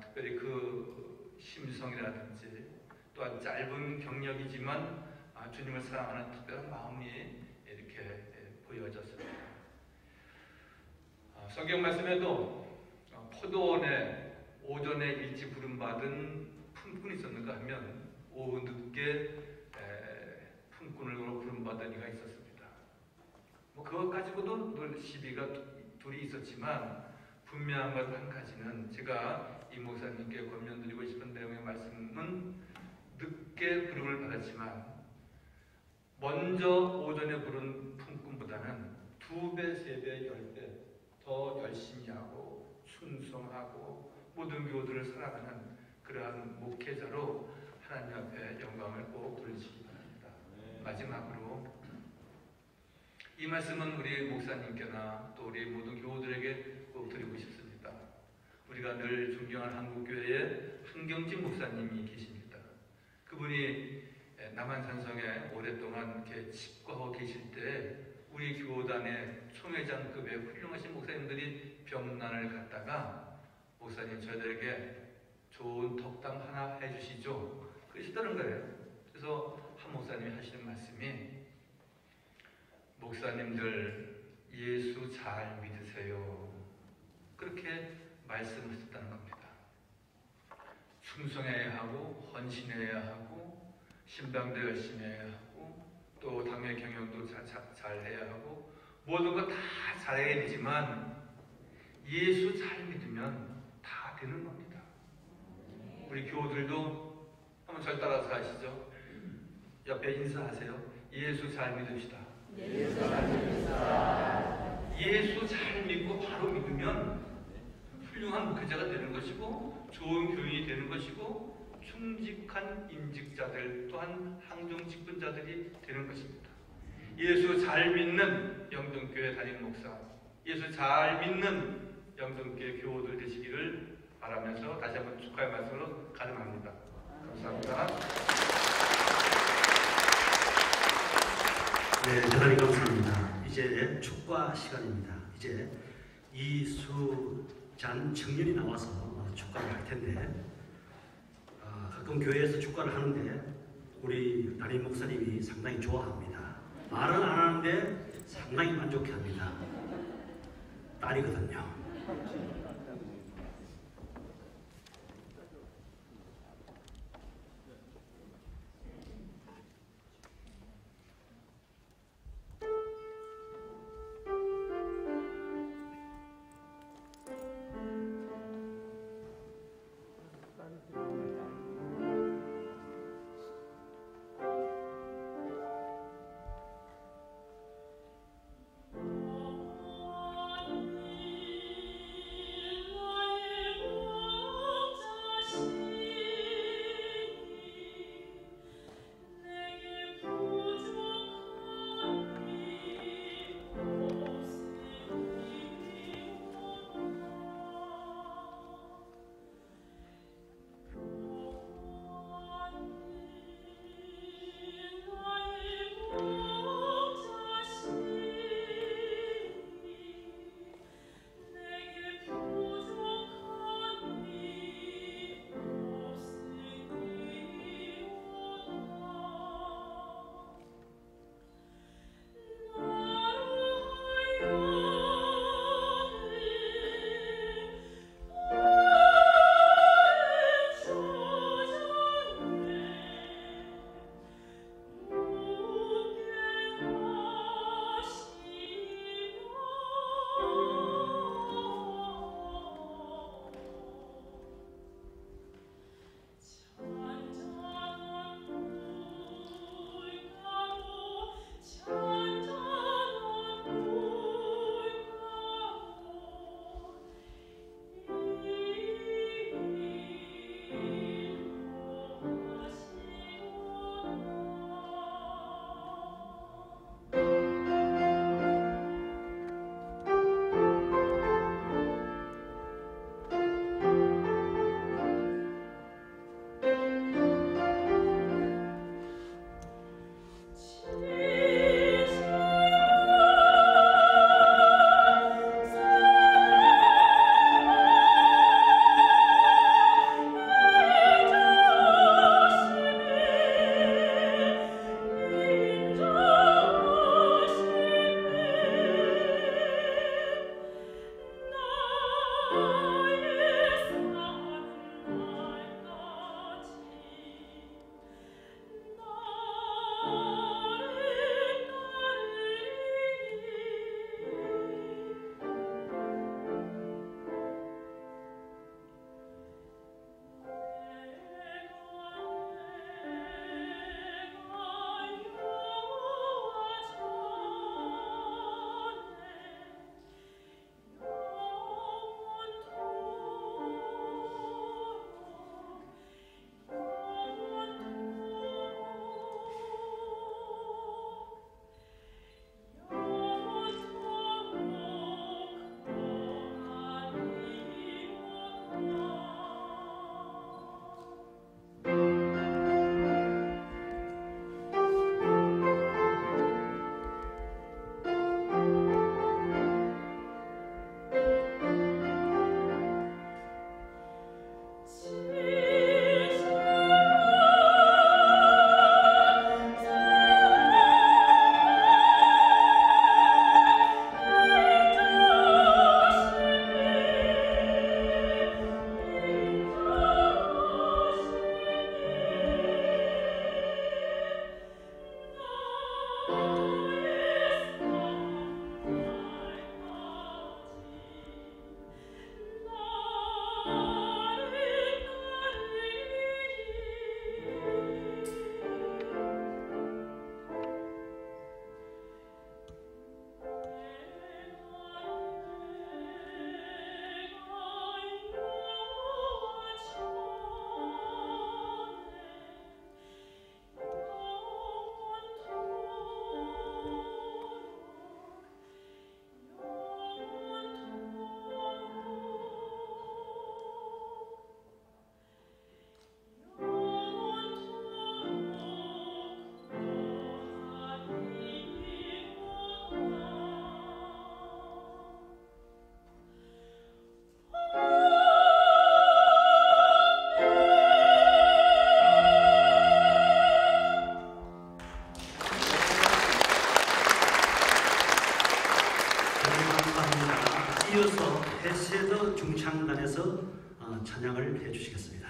특별히 그 심성이라든지 또한 짧은 경력이지만 주님을 사랑하는 특별한 마음이 이렇게 보여졌습니다. 성경 말씀에도 포도원에 오전에 일찍 부름받은 품꾼이 있었는가 하면 오후 늦게 품꾼으로 부름받은 이가 있었습니다. 그것 가지고도 늘 시비가 둘이 있었지만 분명한 것 한 가지는 제가 이 목사님께 권면드리고 싶은 내용의 말씀은 늦게 부름을 받았지만 먼저 오전에 부른 품꾼보다는 2배, 3배, 10배 더 열심히 하고 순종하고 모든 교우들을 사랑하는 그러한 목회자로 하나님 앞에 영광을 꼭 돌리시기 바랍니다. 마지막으로 이 말씀은 우리 목사님께나 또 우리 모든 교우들에게 꼭 드리고 싶습니다. 우리가 늘 존경하는 한국교회에 한경진 목사님이 계십니다. 그분이 남한산성에 오랫동안 이렇게 집거하고 계실 때 우리 교단의 총회장급의 훌륭하신 목사님들이 병난을 갖다가 목사님 저희들에게 좋은 덕담 하나 해주시죠. 그러시다는 거예요. 그래서 한 목사님이 하시는 말씀이 목사님들 예수 잘 믿으세요. 그렇게 말씀하셨다는 겁니다. 충성해야 하고 헌신해야 하고 신방도 열심히 해야 하고 또 당회 경영도 잘 해야 하고 모든 거 다 잘해야 되지만 예수 잘 믿으면 다 되는 겁니다. 우리 교우들도 한번 절 따라서 하시죠. 옆에 인사하세요. 예수 잘 믿읍시다. 예수 잘 믿읍시다. 예수 잘 믿고 바로 믿으면 훌륭한 목회자가 되는 것이고 좋은 교인이 되는 것이고 충직한 임직자들 또한 항종 직분자들이 되는 것입니다. 예수 잘 믿는 영동교회 담임 목사, 예수 잘 믿는 영동교회 교우들 되시기를 바라면서 다시 한번 축하의 말씀으로 가름합니다. 감사합니다. 네, 대단히 감사합니다. 이제 축가 시간입니다. 이제 이수잔 청년이 나와서 축가를 할 텐데 가끔 교회에서 축가를 하는데 우리 담임 목사님이 상당히 좋아합니다. 말은 안 하는데 상당히 만족해합니다. 딸이거든요. 이어서 헤세더 중창단에서 찬양을 해주시겠습니다.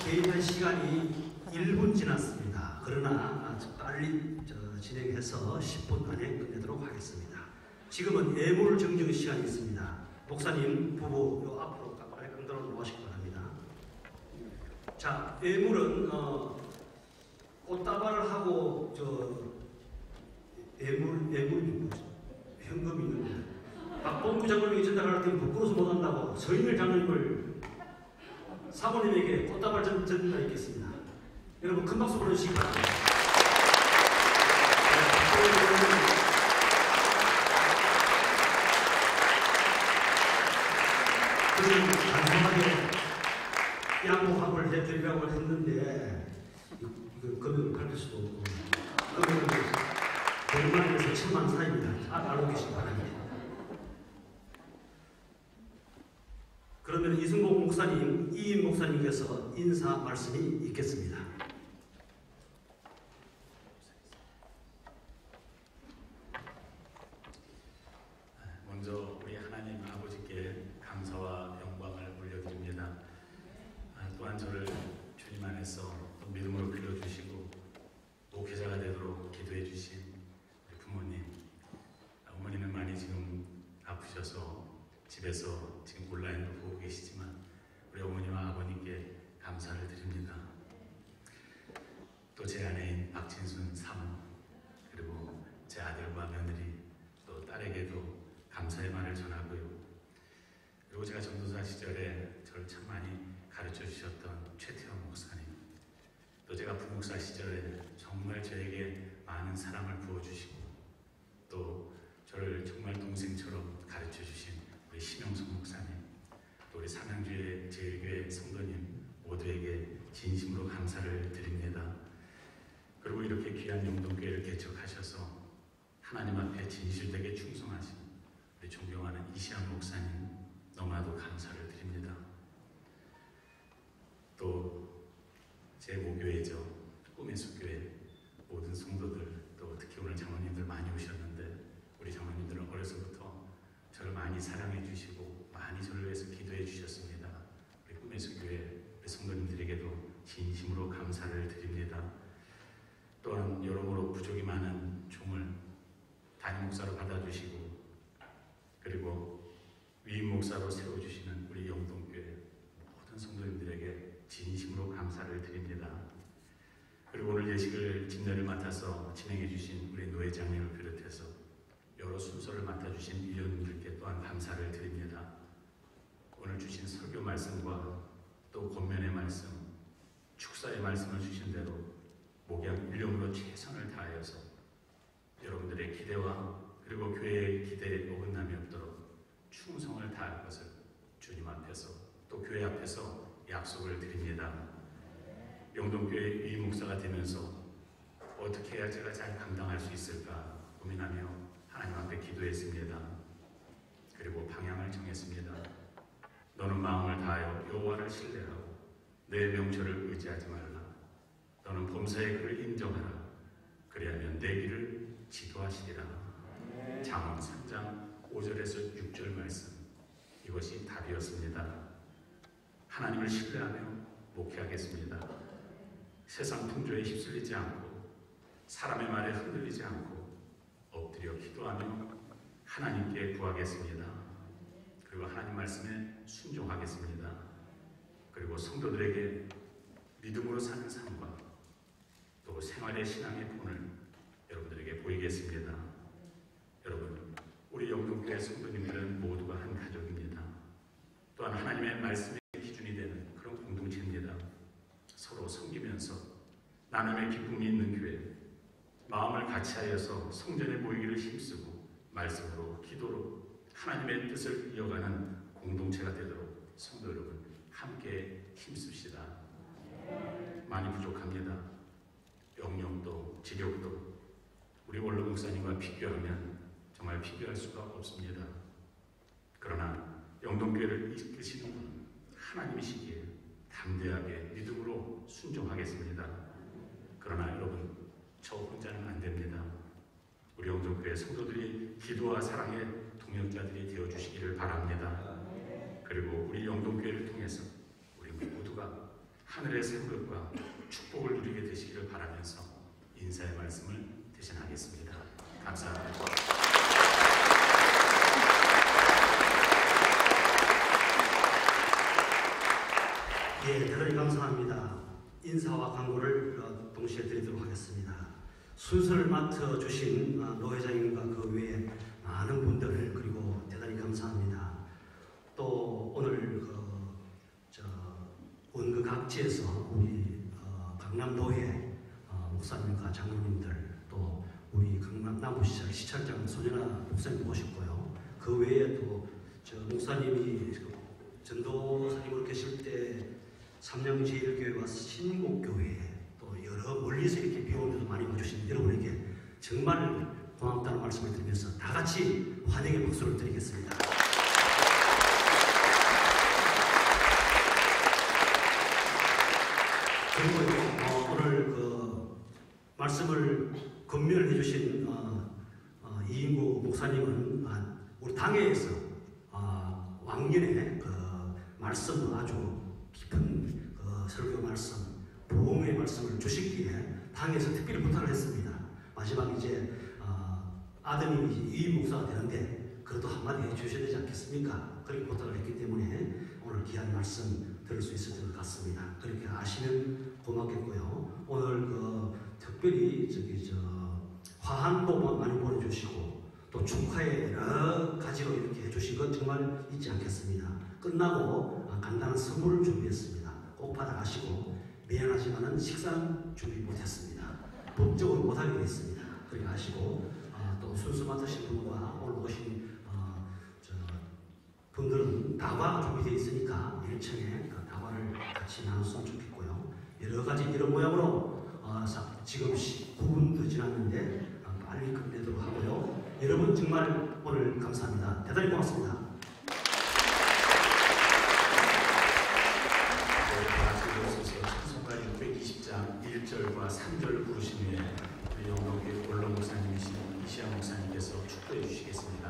개입할 시간이 1분 지났습니다. 그러나 빨리 진행해서 10분 안에 끝내도록 하겠습니다. 지금은 예물 증정 시간이 있습니다. 목사님, 부부 요 앞으로 깔끔들어 모시기 바랍니다. 자, 예물은 꽃다발을 하고 예물 현금이 있는데 박범구 장로님이 전달할 때는 부끄러워서 못한다고 서인일 장로님을 사모님에게 꽃다발 전달해 있겠습니다. 여러분 큰 박수 보내주시기 바랍니다. 단순하게 양보합을 해드리라고 했는데 이거 금액을 밝힐 수도 없고 금액은 100만에서 1000만 사이입니다. 알고 계시기 바랍니다. 그러면 이승복 목사님, 이인 목사님께서 인사 말씀이 있겠습니다. 먼저 우리 하나님 아버지께 감사와 영광을 올려드립니다. 또한 저를 주님 안에서 또 믿음으로 빌어주시고 목회자가 되도록 기도해 주신 우리 부모님, 어머니는 많이 지금 아프셔서 집에서 지금 온라인으로 보고 계시지만 우리 어머니와 아버님께 감사를 드립니다. 또 제 아내인 박진순 사모, 그리고 제 아들과 며느리, 또 딸에게도 감사의 말을 전하고요. 그리고 제가 전도사 시절에 저를 참 많이 가르쳐 주셨던 최태원 목사님, 또 제가 부목사 시절에 정말 저에게 많은 사랑을 부어주시고 또 저를 정말 동생처럼 가르쳐 주신 우리 심영선 목사님, 또 우리 삼양주의 제일교회 성도님 모두에게 진심으로 감사를 드립니다. 그리고 이렇게 귀한 영동교회를 개척하셔서 하나님 앞에 진실되게 충성하신 우리 존경하는 이시안 목사님 너무나도 감사를 드립니다. 또 제 모교회죠, 꿈의 숲교회 모든 성도들, 또 특히 오늘 장로님들 많이 오셨는데 우리 장로님들은 어려서부터 저를 많이 사랑해 주시고 많이 저를 위해서 기도해 주셨습니다. 우리 꿈의 숲교회 우리 성도님들에게도 진심으로 감사를 드립니다. 또한 여러모로 부족이 많은 종을 담임 목사로 받아주시고 그리고 위임 목사로 세워주시는 우리 영동교회 모든 성도님들에게 진심으로 감사를 드립니다. 그리고 오늘 예식을 집례를 맡아서 진행해 주신 우리 노회장님을 비롯해서 여러 순서를 맡아주신 위원님들께 또한 감사를 드립니다. 오늘 주신 설교 말씀과 또 권면의 말씀, 축사의 말씀을 주신 대로 목양 일령으로 최선을 다하여서 여러분들의 기대와 그리고 교회의 기대에 어긋남이 없도록 충성을 다할 것을 주님 앞에서 또 교회 앞에서 약속을 드립니다. 영동교회 위임 목사가 되면서 어떻게 해야 제가 잘 감당할 수 있을까 고민하며 하나님 앞에 기도했습니다. 그리고 방향을 정했습니다. 너는 마음을 다하여 여호와를 신뢰하고 내 명철을 의지하지 말라. 너는 범사의 그를 인정하라. 그리하면 내 길을 지도하시리라. 잠언 3장 5절에서 6절 말씀, 이것이 답이었습니다. 하나님을 신뢰하며 목회하겠습니다. 세상 풍조에 휩쓸리지 않고 사람의 말에 흔들리지 않고 엎드려 기도하며 하나님께 구하겠습니다. 그리고 하나님 말씀에 순종하겠습니다. 그리고 성도들에게 믿음으로 사는 삶과 또 생활의 신앙의 본을 여러분들에게 보이겠습니다. 여러분, 우리 영동교회 성도님들은 모두가 한 가족입니다. 또한 하나님의 말씀의 기준이 되는 그런 공동체입니다. 서로 섬기면서 나눔의 기쁨이 있는 교회, 마음을 같이하여서 성전에 모이기를 힘쓰고 말씀으로 기도로 하나님의 뜻을 이어가는 공동체가 되도록 성도 여러분 함께 힘씁시다. 많이 부족합니다. 영역도 지력도 우리 원로 목사님과 비교하면 정말 비교할 수가 없습니다. 그러나 영동교회를 이끄시는 분은 하나님이시기에 담대하게 믿음으로 순종하겠습니다. 그러나 여러분, 저 혼자는 안 됩니다. 우리 영동교회 성도들이 기도와 사랑의 동역자들이 되어주시기를 바랍니다. 그리고 우리 영동교회를 통해서 우리 모두가 하늘의 생각과 축복을 누리게 되시기를 바라면서 인사의 말씀을 대신하겠습니다. 감사합니다. 예, 대단히 감사합니다. 인사와 광고를 동시에 드리도록 하겠습니다. 순서를 맡아주신 노회장님과 그 외에 많은 분들 그리고 대단히 감사합니다. 또 오늘 원그 각지에서 우리 강남도의 목사님과 장로님들 또 우리 강남 남부시장 시찰장 손연아 목사님 모셨고요. 그 외에 또 목사님이 전도사님으로 계실 때 삼양제일교회와 신곡교회 또 여러 멀리서 이렇게 비오면서 많이 와주신 여러분에게 정말 고맙다는 말씀을 드리면서 다 같이 환영의 박수를 드리겠습니다. 그리고 오늘 그 말씀을 건면해 주신 이인구 목사님은 우리 당회에서 왕년에 그 말씀 아주 깊은 설교 말씀, 보험의 말씀을 주시기에 당에서 특별히 부탁을 했습니다. 마지막 이제 아드님이 이 목사가 되는데 그래도 한마디 해주셔야 되지 않겠습니까? 그렇게 부탁을 했기 때문에 오늘 귀한 말씀 들을 수 있었던 것 같습니다. 그렇게 아시면 고맙겠고요. 오늘 특별히 화환도 많이 보내주시고 또 축하에 여러 가지로 이렇게 해주신 것 정말 잊지 않겠습니다. 끝나고 간단한 선물을 준비했습니다. 꼭 받아가시고 미안하지만은 식사는 준비 못했습니다. 법적으로 못하게 됐습니다. 그렇게 하시고 또 순서 맡으신 분과 오늘 오신 분들은 다과 준비되어 있으니까 1층에 다과를 같이 나눴으면 좋겠고요. 여러 가지 이런 모양으로 지금 9분 더 지났는데 빨리 끝내도록 하고요. 여러분 정말 오늘 감사합니다. 대단히 고맙습니다. 찬송가 620장 1절과 3절을 부르신 후에 우리 영동교회 원로 목사님이신 이시아 목사님께서 축도해 주시겠습니다.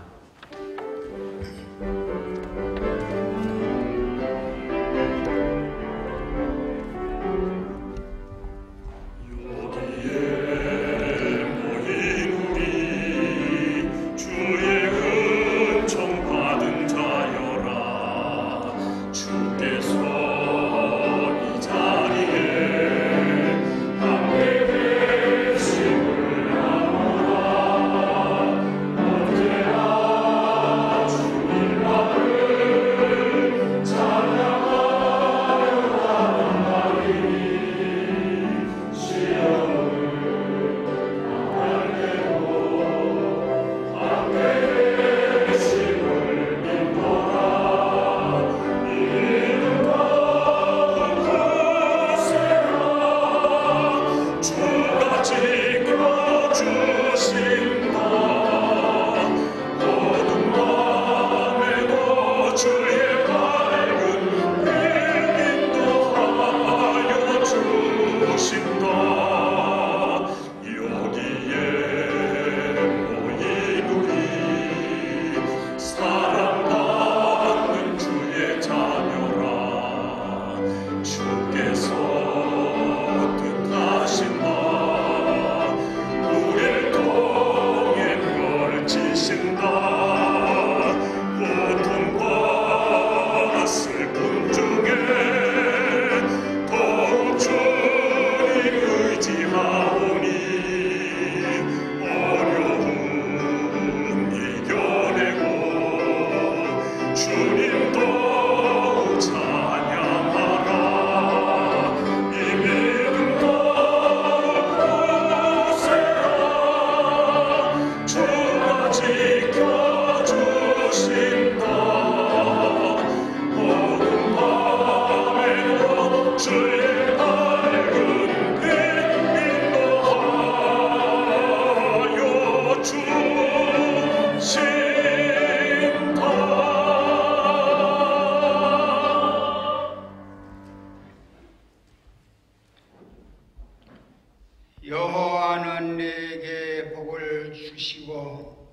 여호와는 내게 복을 주시고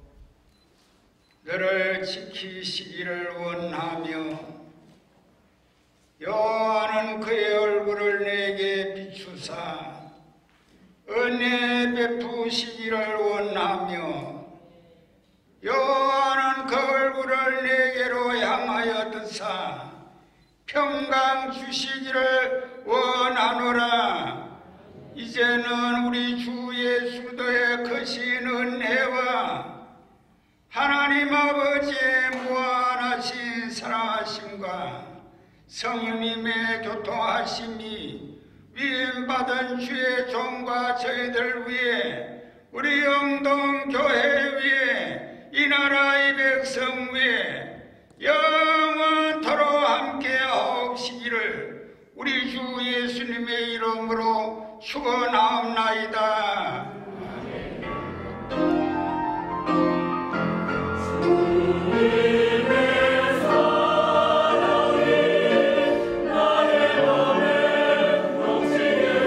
너를 지키시기를 원하며 여호와는 그의 얼굴을 내게 비추사 은혜 베푸시기를 원하며 여호와는 그 얼굴을 내게로 향하여 드사 평강 주시기를 원하노라. 이제는 우리 주 예수 그리스도의 크신 은혜와 하나님 아버지의 무한하신 사랑하심과 성령님의 교통하심이 위임받은 주의 종과 저희들 위해 우리 영동교회 위에 이 나라의 백성 위에 영원토록 함께하옵시기를 우리 주 예수님의 이름으로 축원하옵나이다. 사랑이 나의 맘에 넘치게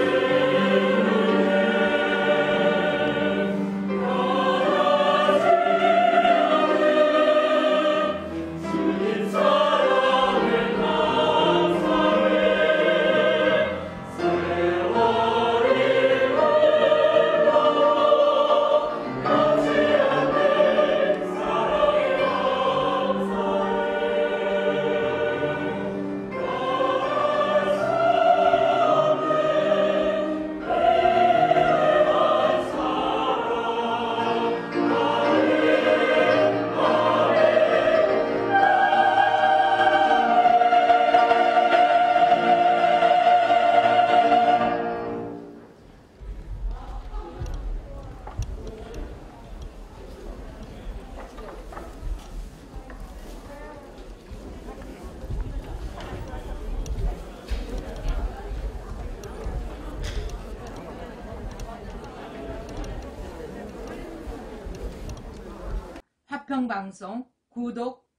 가평방송 구독,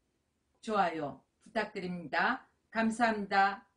좋아요 부탁드립니다. 감사합니다.